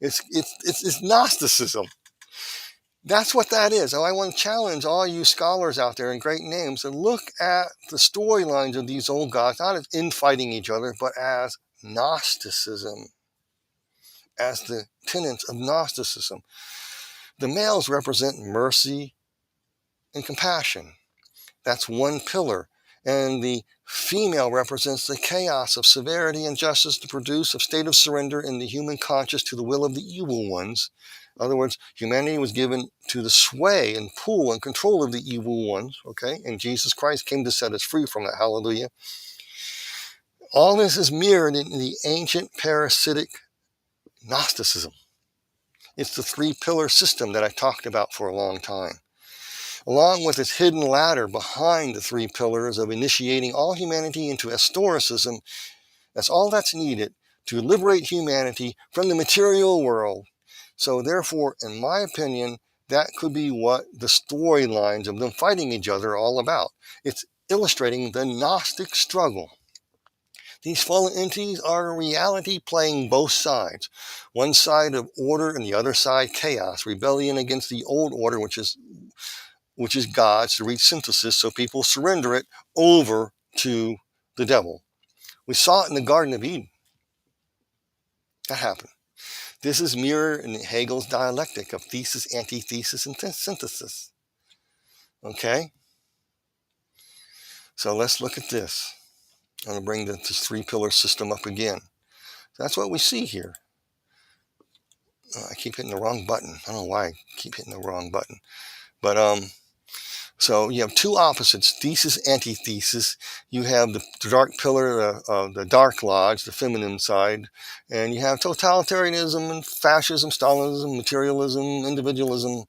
It's Gnosticism. That's what that is. And I want to challenge all you scholars out there and great names to look at the storylines of these old gods, not as infighting each other, but as Gnosticism, as the tenets of Gnosticism. The males represent mercy and compassion. That's one pillar. And the female represents the chaos of severity and justice to produce a state of surrender in the human conscious to the will of the evil ones. In other words, humanity was given to the sway and pull and control of the evil ones, okay? And Jesus Christ came to set us free from that, hallelujah. All this is mirrored in the ancient parasitic Gnosticism. It's the three-pillar system that I talked about for a long time, along with its hidden ladder behind the three pillars of initiating all humanity into historicism. That's all that's needed to liberate humanity from the material world. So therefore, in my opinion, that could be what the storylines of them fighting each other are all about. It's illustrating the Gnostic struggle. These fallen entities are a reality playing both sides. One side of order and the other side chaos, rebellion against the old order, which is God's, to reach synthesis, so people surrender it over to the devil. We saw it in the Garden of Eden. That happened. This is mirrored in Hegel's dialectic of thesis, antithesis, and synthesis. Okay? So let's look at this. I'm going to bring this three-pillar system up again. That's what we see here. I keep hitting the wrong button. I don't know why I keep hitting the wrong button. But so you have two opposites, thesis, antithesis. You have the dark pillar, the dark lodge, the feminine side, and you have totalitarianism and fascism, Stalinism, materialism, individualism,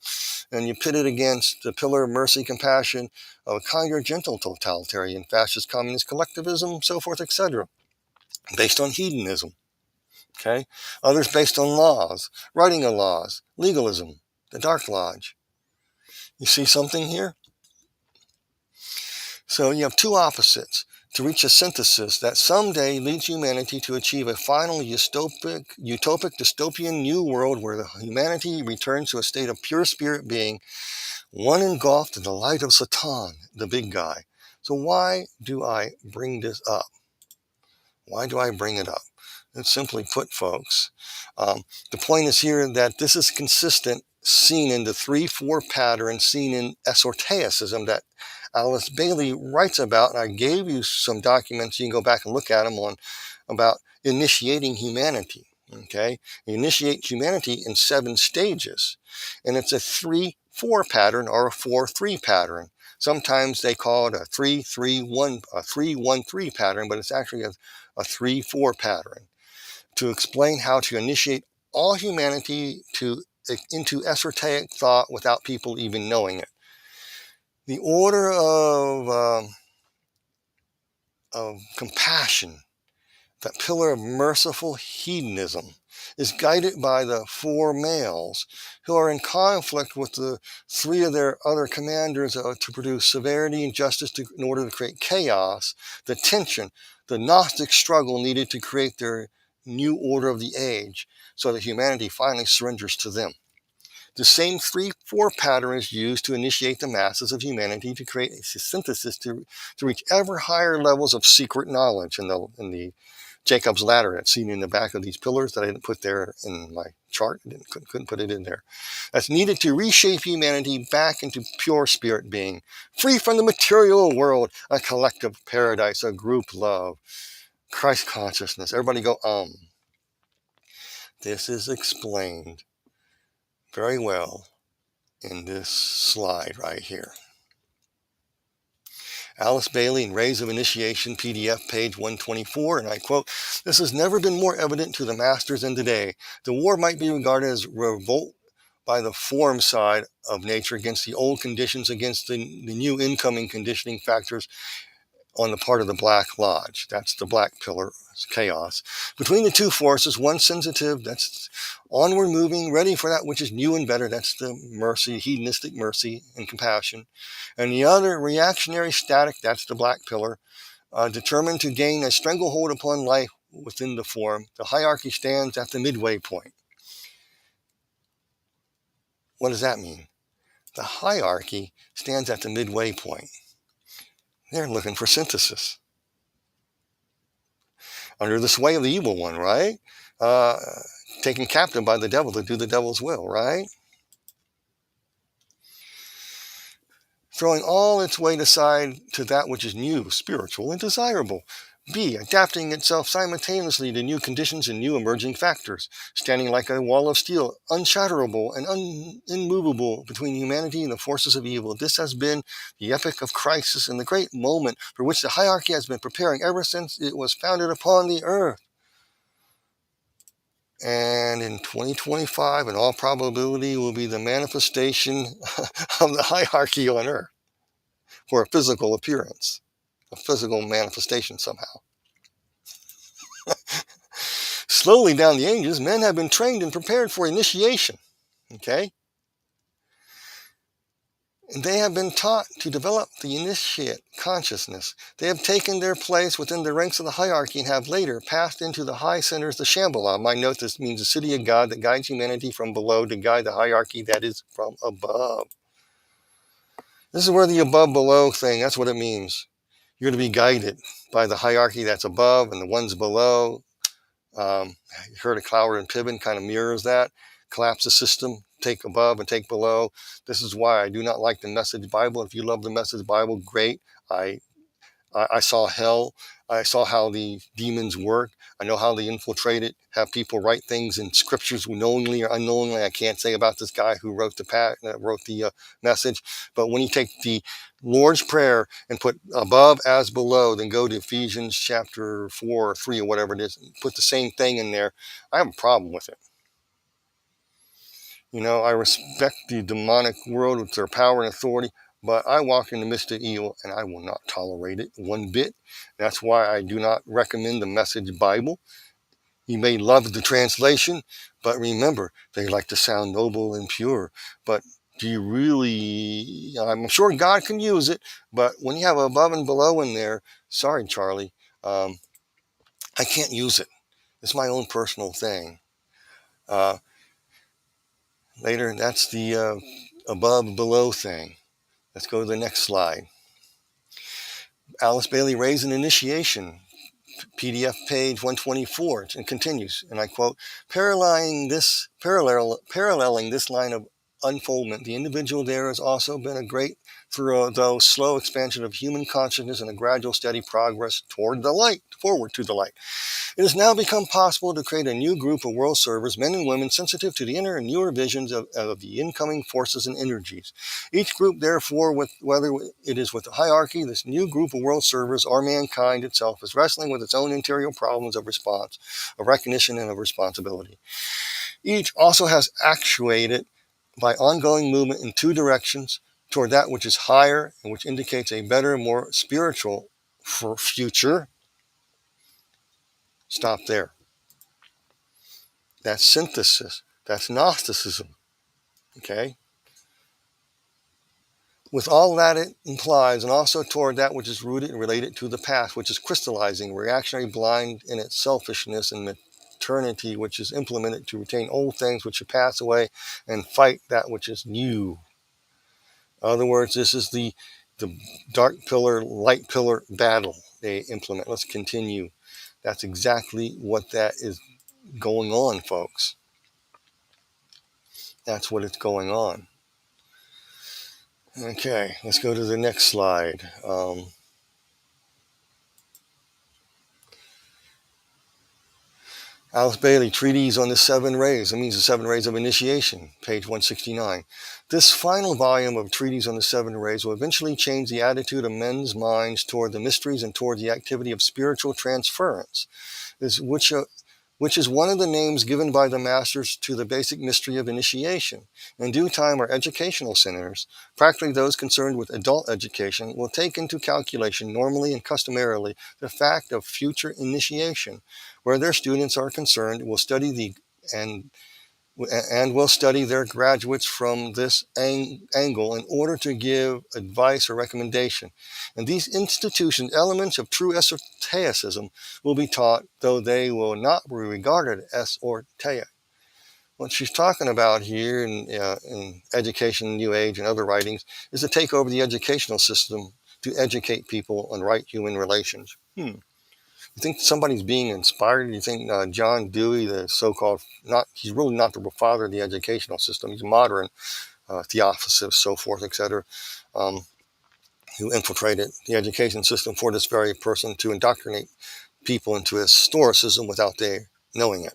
and you pit it against the pillar of mercy, compassion, of a kinder, gentle totalitarian, fascist, communist, collectivism, so forth, etc., based on hedonism. Okay, others based on laws, writing of laws, legalism, the dark lodge. You see something here? So you have two opposites to reach a synthesis that someday leads humanity to achieve a final utopic, dystopian new world where the humanity returns to a state of pure spirit being, one engulfed in the light of Satan, the big guy. So why do I bring this up? Why do I bring it up? It's simply put, folks, the point is here that this is consistent, seen in the 3-4 pattern, seen in esotericism that Alice Bailey writes about, and I gave you some documents, you can go back and look at them about initiating humanity, okay? You initiate humanity in 7 stages, and it's a 3-4 pattern or a 4-3 pattern. Sometimes they call it a 3-1-3 pattern, but it's actually a 3-4 pattern to explain how to initiate all humanity into esoteric thought without people even knowing it. The order of compassion, that pillar of merciful hedonism, is guided by the 4 males who are in conflict with the 3 of their other commanders to produce severity and justice in order to create chaos, the tension, the Gnostic struggle needed to create their new order of the age so that humanity finally surrenders to them. The same 3-4 pattern is used to initiate the masses of humanity to create a synthesis to reach ever higher levels of secret knowledge in the Jacob's ladder that's seen in the back of these pillars that I didn't put there in my chart. Couldn't put it in there. That's needed to reshape humanity back into pure spirit being, free from the material world, a collective paradise, a group love, Christ consciousness. Everybody go, This is explained very well in this slide right here. Alice Bailey in Rays of Initiation, PDF, page 124, and I quote, "This has never been more evident to the masters than today. The war might be regarded as revolt by the form side of nature against the old conditions, against the new incoming conditioning factors on the part of the Black Lodge." That's the black pillar, it's chaos. Between the two forces, one sensitive, that's onward moving, ready for that which is new and better, that's the mercy, hedonistic mercy and compassion. And the other, reactionary, static, that's the black pillar, determined to gain a stranglehold upon life within the form. The hierarchy stands at the midway point. What does that mean? The hierarchy stands at the midway point. They're looking for synthesis. Under the sway of the evil one, right? Taken captive by the devil to do the devil's will, right? Throwing all its weight aside to that which is new, spiritual, and desirable. B, adapting itself simultaneously to new conditions and new emerging factors, standing like a wall of steel, unshatterable and immovable between humanity and the forces of evil. This has been the epoch of crisis and the great moment for which the hierarchy has been preparing ever since it was founded upon the earth. And in 2025, in all probability, will be the manifestation of the hierarchy on earth for a physical appearance, a physical manifestation somehow. Slowly down the ages, men have been trained and prepared for initiation, okay? And they have been taught to develop the initiate consciousness. They have taken their place within the ranks of the hierarchy and have later passed into the high centers, the Shambhala. My note, this means the city of God that guides humanity from below to guide the hierarchy that is from above. This is where the above-below thing, that's what it means. You're going to be guided by the hierarchy that's above and the ones below. You heard of Cloward and Piven, kind of mirrors that. Collapse the system, take above and take below. This is why I do not like the Message Bible. If you love the Message Bible, great. I saw hell. I saw how the demons work. I know how they infiltrate it, have people write things in scriptures knowingly or unknowingly. I can't say about this guy who wrote the message. But when you take the Lord's Prayer and put above as below, then go to Ephesians chapter 4 or 3 or whatever it is, and put the same thing in there, I have a problem with it. You know, I respect the demonic world with their power and authority, but I walk in the midst of evil and I will not tolerate it one bit. That's why I do not recommend the Message Bible. You may love the translation, but remember, they like to sound noble and pure. But do you really, I'm sure God can use it, but when you have above and below in there, sorry, Charlie, I can't use it. It's my own personal thing. Later, that's the above and below thing. Let's go to the next slide. Alice Bailey Rays an Initiation, PDF page 124, and continues, and I quote, paralleling this line of unfoldment, the individual there has also been a great, though slow expansion of human consciousness and a gradual steady progress toward the light, forward to the light. It has now become possible to create a new group of world servers, men and women sensitive to the inner and newer visions of the incoming forces and energies. Each group, therefore, whether it is with the hierarchy, this new group of world servers, or mankind itself, is wrestling with its own interior problems of response, of recognition, and of responsibility. Each also has actuated by ongoing movement in two directions toward that which is higher and which indicates a better, more spiritual future. Stop there. That's synthesis. That's Gnosticism. Okay? With all that it implies, and also toward that which is rooted and related to the past, which is crystallizing, reactionary, blind in its selfishness, and maternity, which is implemented to retain old things which should pass away and fight that which is new. In other words, this is the dark pillar, light pillar battle they implement. Let's continue. That's exactly what that is going on, folks. That's what is going on. Okay, let's go to the next slide. Alice Bailey, Treaties on the Seven Rays. That means the Seven Rays of Initiation, page 169. This final volume of Treaties on the Seven Rays will eventually change the attitude of men's minds toward the mysteries and toward the activity of spiritual transference, which is one of the names given by the masters to the basic mystery of initiation. In due time, our educational centers, practically those concerned with adult education, will take into calculation normally and customarily the fact of future initiation. Where their students are concerned, will study will study their graduates from this angle in order to give advice or recommendation. In these institutions, elements of true esotericism will be taught, though they will not be regarded as esoteric. What she's talking about here in Education, New Age, and other writings is to take over the educational system to educate people on right human relations. You think somebody's being inspired? You think John Dewey, the so-called, he's really not the father of the educational system. He's modern, Theophilus, so forth, etc., who infiltrated the education system for this very person to indoctrinate people into historicism without their knowing it.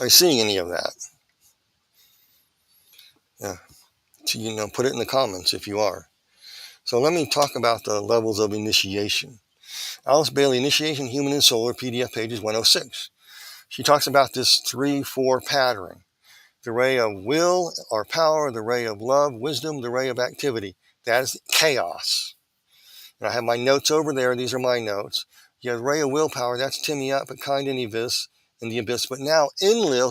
Are you seeing any of that? Yeah. So, put it in the comments if you are. So let me talk about the levels of initiation. Alice Bailey, Initiation, Human and Solar, PDF, pages 106. She talks about this 3-4 pattern. The ray of will or power, the ray of love, wisdom, the ray of activity. That is chaos. And I have my notes over there. These are my notes. You have the ray of willpower. That's Timiat, but kind in the abyss. But now Enlil,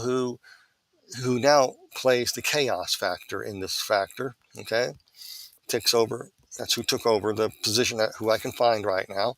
who now plays the chaos factor in this factor, okay, takes over. That's who took over the position who I can find right now.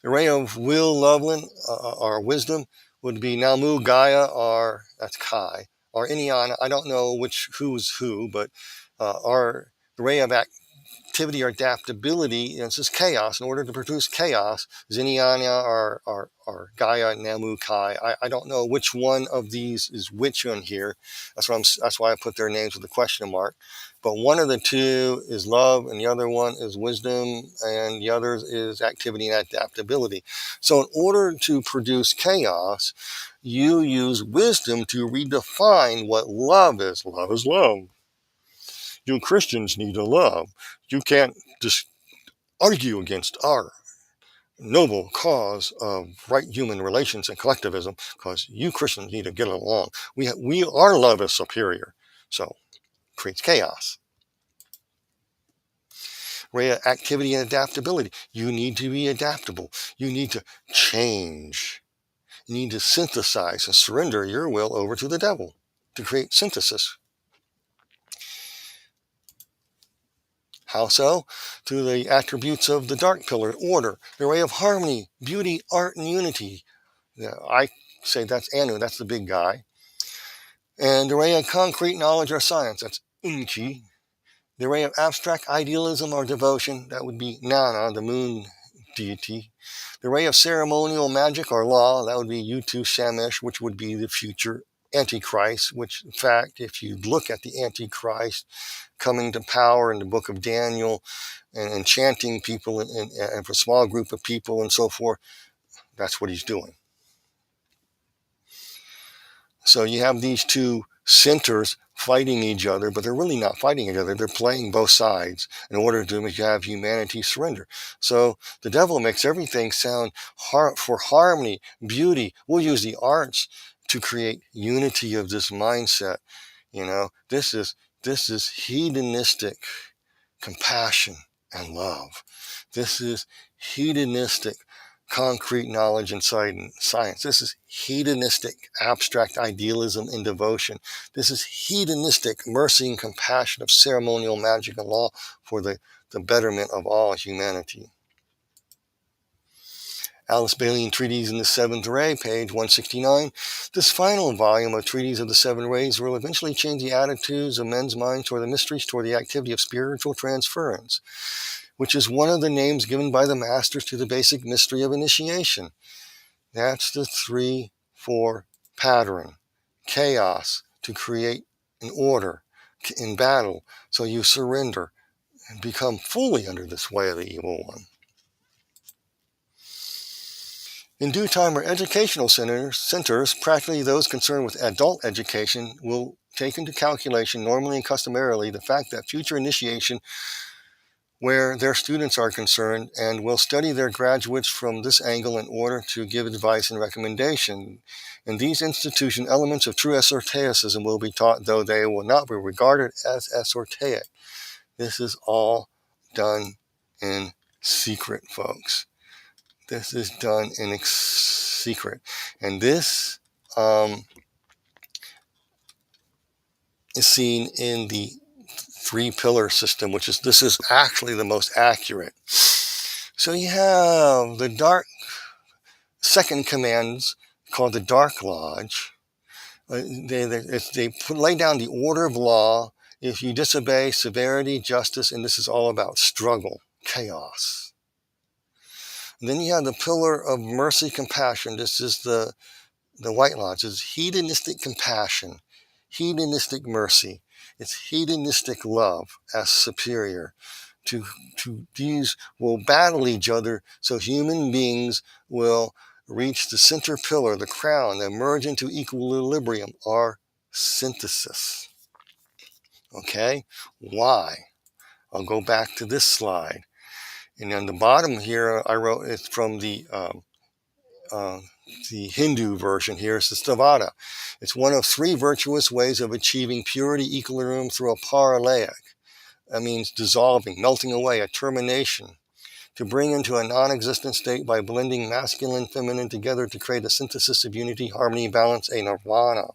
The ray of will, Loveland, or wisdom would be Namu, Gaia, or that's Kai, or Inyana. I don't know who's who, but the ray of activity or adaptability, this is chaos. In order to produce chaos, Inyana or Gaia, Namu, Kai. I don't know which one of these is which one here. That's why I put their names with a question mark. But one of the two is love, and the other one is wisdom, and the other is activity and adaptability. So in order to produce chaos, you use wisdom to redefine what love is. Love is love. You Christians need to love. You can't just argue against our noble cause of right human relations and collectivism, because you Christians need to get along. Our love is superior. So creates chaos. Activity and adaptability. You need to be adaptable. You need to change. You need to synthesize and surrender your will over to the devil to create synthesis. How so? To the attributes of the dark pillar, order, the ray of harmony, beauty, art, and unity. I say that's Anu, that's the big guy. And the ray of concrete knowledge or science, that's Unchi. The ray of abstract idealism or devotion, that would be Nana, the moon deity. The ray of ceremonial magic or law, that would be Utu Shamish, which would be the future Antichrist, which in fact, if you look at the Antichrist coming to power in the book of Daniel and enchanting people and for a small group of people and so forth, that's what he's doing. So you have these two centers fighting each other, but they're really not fighting each other. They're playing both sides in order to have humanity surrender. So the devil makes everything sound for harmony, beauty. We'll use the arts to create unity of this mindset. This is hedonistic compassion and love. This is hedonistic concrete knowledge and science. This is hedonistic abstract idealism and devotion. This is hedonistic mercy and compassion of ceremonial magic and law for the betterment of all humanity. Alice Bailey in Treaties in the Seventh Ray, page 169. This final volume of Treaties of the Seven Rays will eventually change the attitudes of men's minds toward the mysteries, toward the activity of spiritual transference, which is one of the names given by the masters to the basic mystery of initiation. That's the 3-4 pattern. Chaos to create an order in battle, so you surrender and become fully under the sway of the evil one. In due time, our educational centers, practically those concerned with adult education, will take into calculation normally and customarily the fact that future initiation where their students are concerned, and will study their graduates from this angle in order to give advice and recommendation. In these institutions, elements of true esotericism will be taught, though they will not be regarded as esoteric. This is all done in secret, folks. This is done in secret. And this is seen in the 3-pillar system, this is actually the most accurate. So you have the dark second commands called the Dark Lodge. They lay down the order of law. If you disobey, severity, justice, and this is all about struggle, chaos. And then you have the pillar of mercy, compassion. This is the White Lodge. It's hedonistic compassion, hedonistic mercy. It's hedonistic love as superior. These will battle each other, so human beings will reach the center pillar, the crown, and merge into equilibrium, or synthesis. Okay? Why? I'll go back to this slide. And on the bottom here, I wrote, it's from the Hindu version here, is the Stavada. It's one of 3 virtuous ways of achieving purity, equilibrium through a paralaic. That means dissolving, melting away, a termination. To bring into a non-existent state by blending masculine and feminine together to create a synthesis of unity, harmony, balance, a nirvana.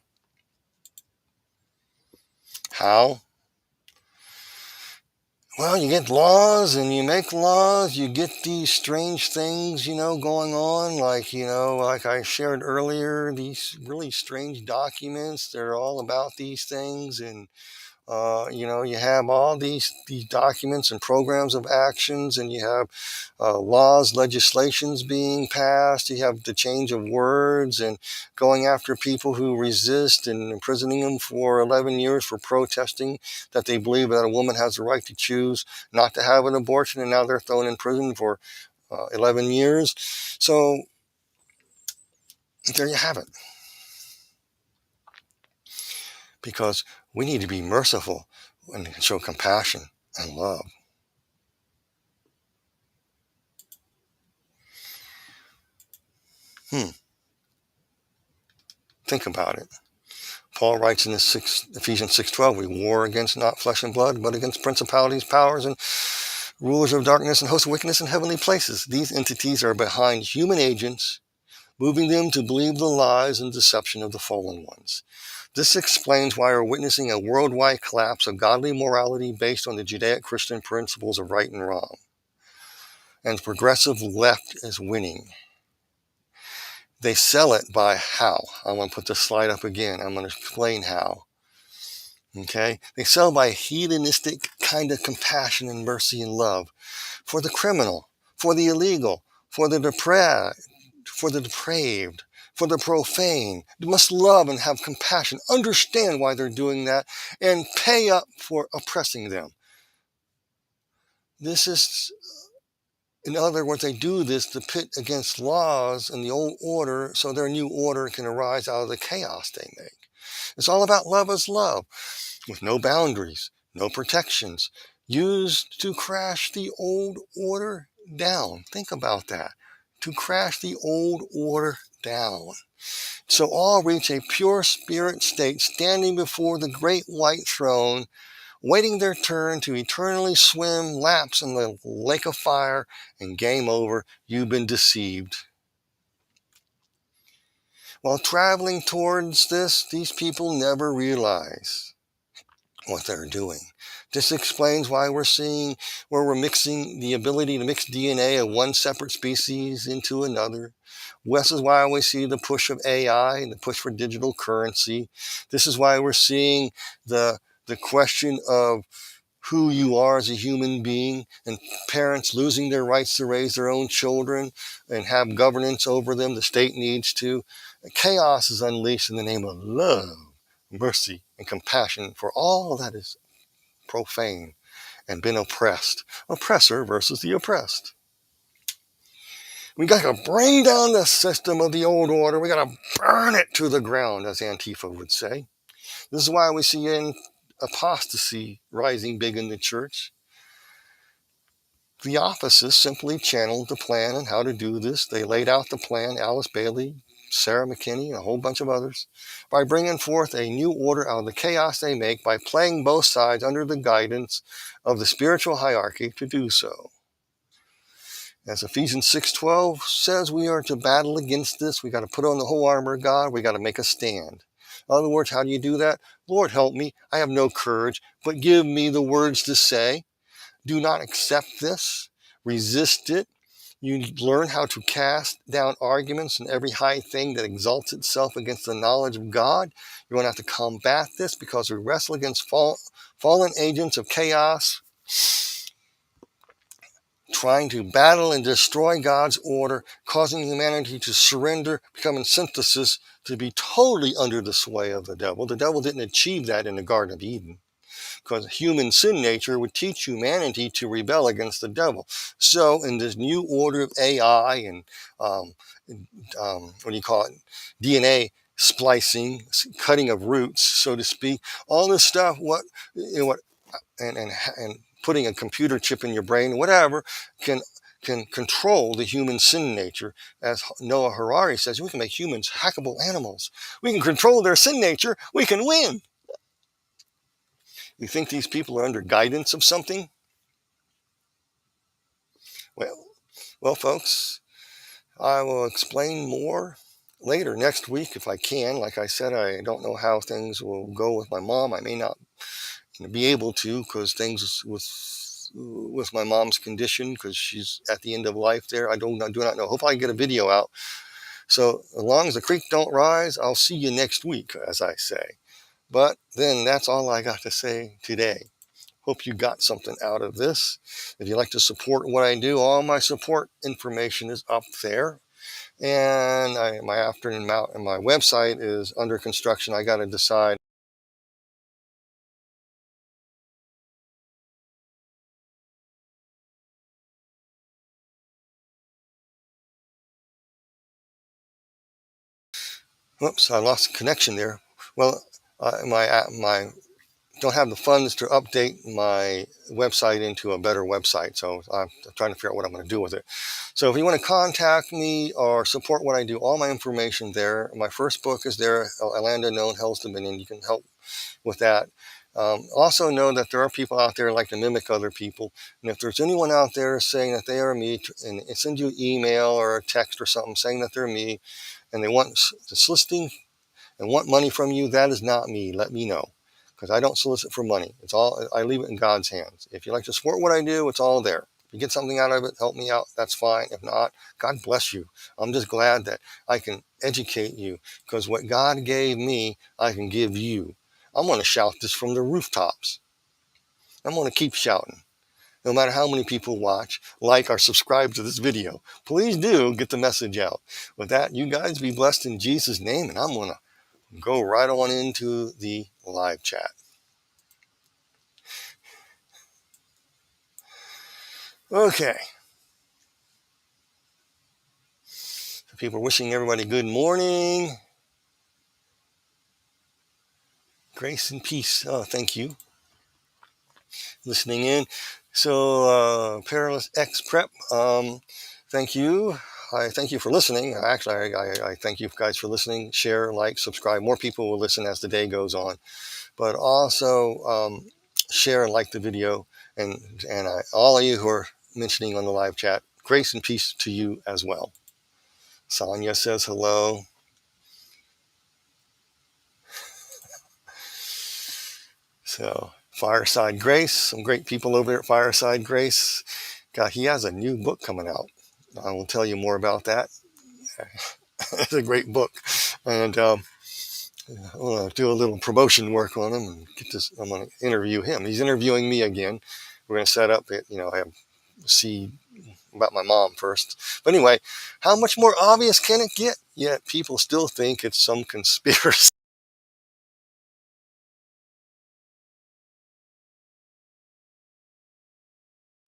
How? Well, you get laws and you make laws, you get these strange things, going on, like I shared earlier, these really strange documents. They're all about these things, and you have all these documents and programs of actions, and you have laws, legislations being passed. You have the change of words and going after people who resist and imprisoning them for 11 years for protesting that they believe that a woman has the right to choose not to have an abortion, and now they're thrown in prison for 11 years. So there you have it. Because we need to be merciful and show compassion and love. Think about it. Paul writes in Ephesians 6:12, we war against not flesh and blood, but against principalities, powers, and rulers of darkness and hosts of wickedness in heavenly places. These entities are behind human agents, moving them to believe the lies and deception of the fallen ones. This explains why we're witnessing a worldwide collapse of godly morality based on the Judaic-Christian principles of right and wrong. And the progressive left is winning. They sell it by how? I want to put this slide up again. I'm going to explain how. Okay? They sell by hedonistic kind of compassion and mercy and love for the criminal, for the illegal, for the depraved, for the profane. You must love and have compassion, understand why they're doing that, and pay up for oppressing them. This is, in other words, they do this to pit against laws and the old order so their new order can arise out of the chaos they make. It's all about love as love, with no boundaries, no protections, used to crash the old order down. Think about that. To crash the old order down. So all reach a pure spirit state, standing before the great white throne, waiting their turn to eternally swim laps in the lake of fire, and game over, you've been deceived. While traveling towards this, these people never realize what they're doing. This explains why we're mixing the ability to mix DNA of one separate species into another. This is why we see the push of AI and the push for digital currency. This is why we're seeing the question of who you are as a human being, and parents losing their rights to raise their own children and have governance over them. The state needs to. Chaos is unleashed in the name of love, mercy, and compassion for all that is profane and been oppressed. Oppressor versus the oppressed. We got to bring down the system of the old order. We got to burn it to the ground, as Antifa would say. This is why we see apostasy rising big in the church. The offices simply channeled the plan on how to do this. They laid out the plan, Alice Bailey, Sarah McKinney, and a whole bunch of others, by bringing forth a new order out of the chaos they make by playing both sides under the guidance of the spiritual hierarchy to do so. As Ephesians 6:12 says, we are to battle against this. We got to put on the whole armor of God. We got to make a stand. In other words, how do you do that? Lord, help me. I have no courage, but give me the words to say. Do not accept this. Resist it. You learn how to cast down arguments and every high thing that exalts itself against the knowledge of God. You're going to have to combat this because we wrestle against fallen agents of chaos, trying to battle and destroy God's order, causing humanity to surrender, becoming synthesis to be totally under the sway of the devil. The devil didn't achieve that in the Garden of Eden, because human sin nature would teach humanity to rebel against the devil. So in this new order of AI and what do you call it, DNA splicing, cutting of roots, so to speak, all this stuff, and putting a computer chip in your brain, whatever, can control the human sin nature. As Noah Harari says, we can make humans hackable animals. We can control their sin nature. We can win. You think these people are under guidance of something? Well, folks, I will explain more later next week if I can. Like I said, I don't know how things will go with my mom. I may not be able to, because things with my mom's condition, because she's at the end of life there. I do not know. Hopefully I can get a video out. So as long as the creek don't rise, I'll see you next week, as I say. But then that's all I got to say today. Hope you got something out of this. If you'd like to support what I do, all my support information is up there. And my website is under construction. I got to decide. Whoops, I lost connection there. Well, my don't have the funds to update my website into a better website. So I'm trying to figure out what I'm going to do with it. So if you want to contact me or support what I do, all my information there. My first book is there, A Land Unknown, Hell's Dominion. You can help with that. Also know that there are people out there like to mimic other people. And if there's anyone out there saying that they are me and send you an email or a text or something saying that they're me and they want soliciting and want money from you, that is not me. Let me know, because I don't solicit for money. It's all, I leave it in God's hands. If you like to support what I do, it's all there. If you get something out of it, help me out, that's fine. If not, God bless you. I'm just glad that I can educate you, because what God gave me, I can give you. I'm going to shout this from the rooftops. I'm going to keep shouting. No matter how many people watch, like, or subscribe to this video, please do get the message out. With that, you guys be blessed in Jesus' name, and I'm going to go right on into the live chat. Okay. So people are wishing everybody good morning. Grace and peace. Oh, thank you. Listening in. So, Perilous X Prep, thank you. I thank you for listening. Actually, I thank you guys for listening. Share, like, subscribe. More people will listen as the day goes on. But also share and like the video. And all of you who are mentioning on the live chat, grace and peace to you as well. Sonia says hello. So, Fireside Grace, some great people over there at Fireside Grace. God, he has a new book coming out. I will tell you more about that. It's a great book. And I'm going to do a little promotion work on him and get this. I'm going to interview him. He's interviewing me again. We're going to set up it. I have see about my mom first. But anyway, how much more obvious can it get? Yet people still think it's some conspiracy.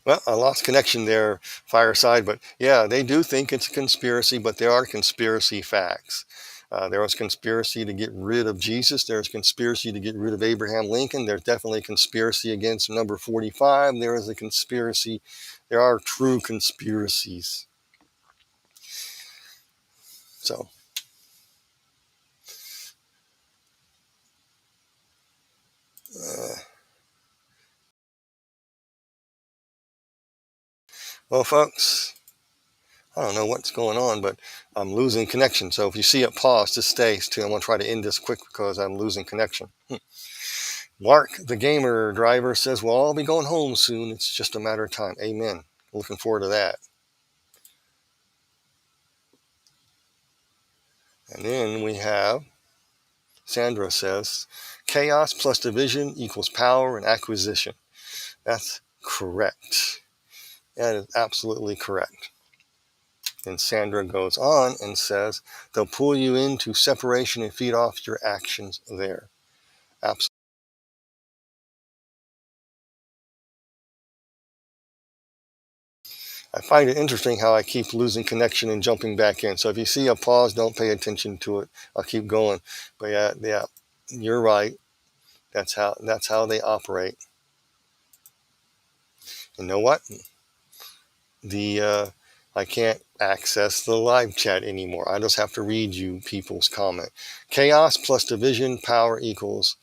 Well, I lost connection there, Fireside, but yeah, they do think it's a conspiracy, but there are conspiracy facts. There was conspiracy to get rid of Jesus. There's conspiracy to get rid of Abraham Lincoln. There's definitely a conspiracy against number 45. There is a conspiracy. There are true conspiracies. So, well, folks, I don't know what's going on, but I'm losing connection. So if you see it pause, just stay. I'm going to try to end this quick because I'm losing connection. Mark, the gamer driver, says, well, I'll be going home soon. It's just a matter of time. Amen. Looking forward to that. And then we have Sandra says, chaos plus division equals power and acquisition. That's correct. That is absolutely correct. And Sandra goes on and says, they'll pull you into separation and feed off your actions there. Absolutely. I find it interesting how I keep losing connection and jumping back in. So if you see a pause, don't pay attention to it. I'll keep going. But yeah, you're right. That's how they operate. You know what? I can't access the live chat anymore. I just have to read you people's comment. Chaos plus division, power equals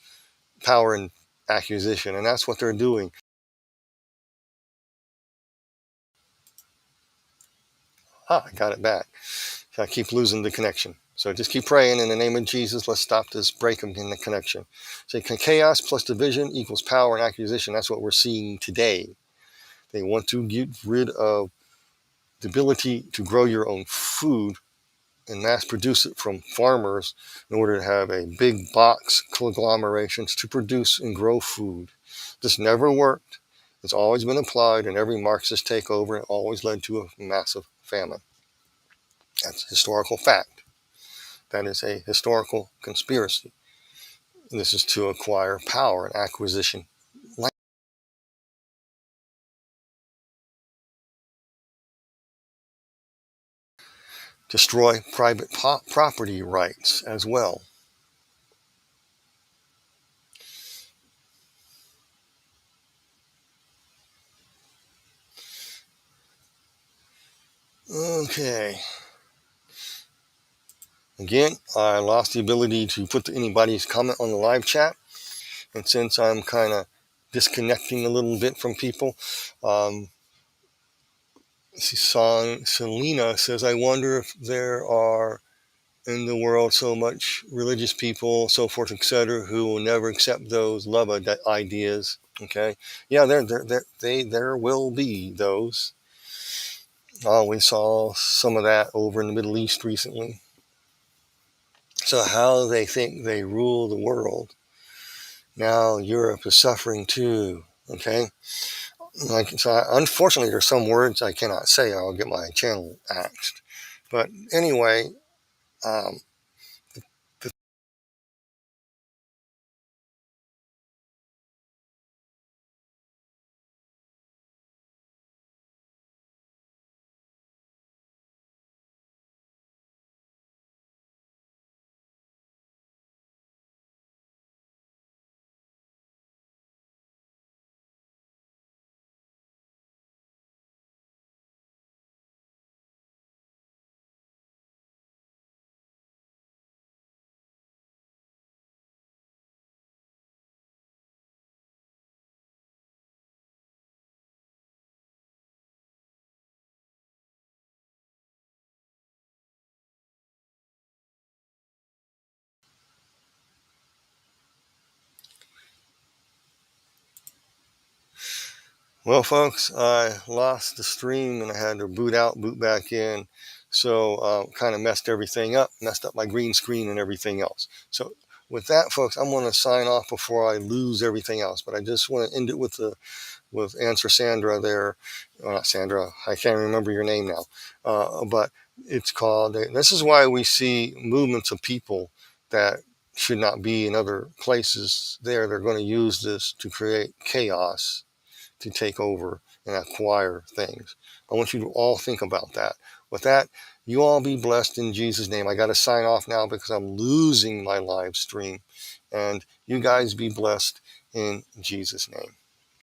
power and acquisition, and that's what they're doing. I got it back. So I keep losing the connection. So just keep praying in the name of Jesus. Let's stop this break in the connection. So chaos plus division equals power and acquisition. That's what we're seeing today. They want to get rid of the ability to grow your own food and mass produce it from farmers in order to have a big box conglomerations to produce and grow food. This never worked. It's always been applied in every Marxist takeover and always led to a massive famine. That's a historical fact. That is a historical conspiracy. This is to acquire power and acquisition. Destroy private property rights as well. Okay. Again, I lost the ability to put anybody's comment on the live chat. And since I'm kind of disconnecting a little bit from people, Selena says, I wonder if there are in the world so much religious people, so forth, etc., who will never accept those love ideas. Okay, yeah, there will be those. We saw some of that over in the Middle East recently. So how they think they rule the world. Now Europe is suffering too. Okay, unfortunately, there's some words I cannot say. I'll get my channel axed. But anyway, um, well, folks, I lost the stream and I had to boot out, boot back in. So kind of messed everything up, messed up my green screen and everything else. So with that, folks, I'm going to sign off before I lose everything else. But I just want to end it with Answer Sandra there. Not Sandra, I can't remember your name now. But it's called, this is why we see movements of people that should not be in other places there. They're going to use this to create chaos, to take over and acquire things. I want you to all think about that. With that, you all be blessed in Jesus' name. I got to sign off now because I'm losing my live stream. And you guys be blessed in Jesus' name.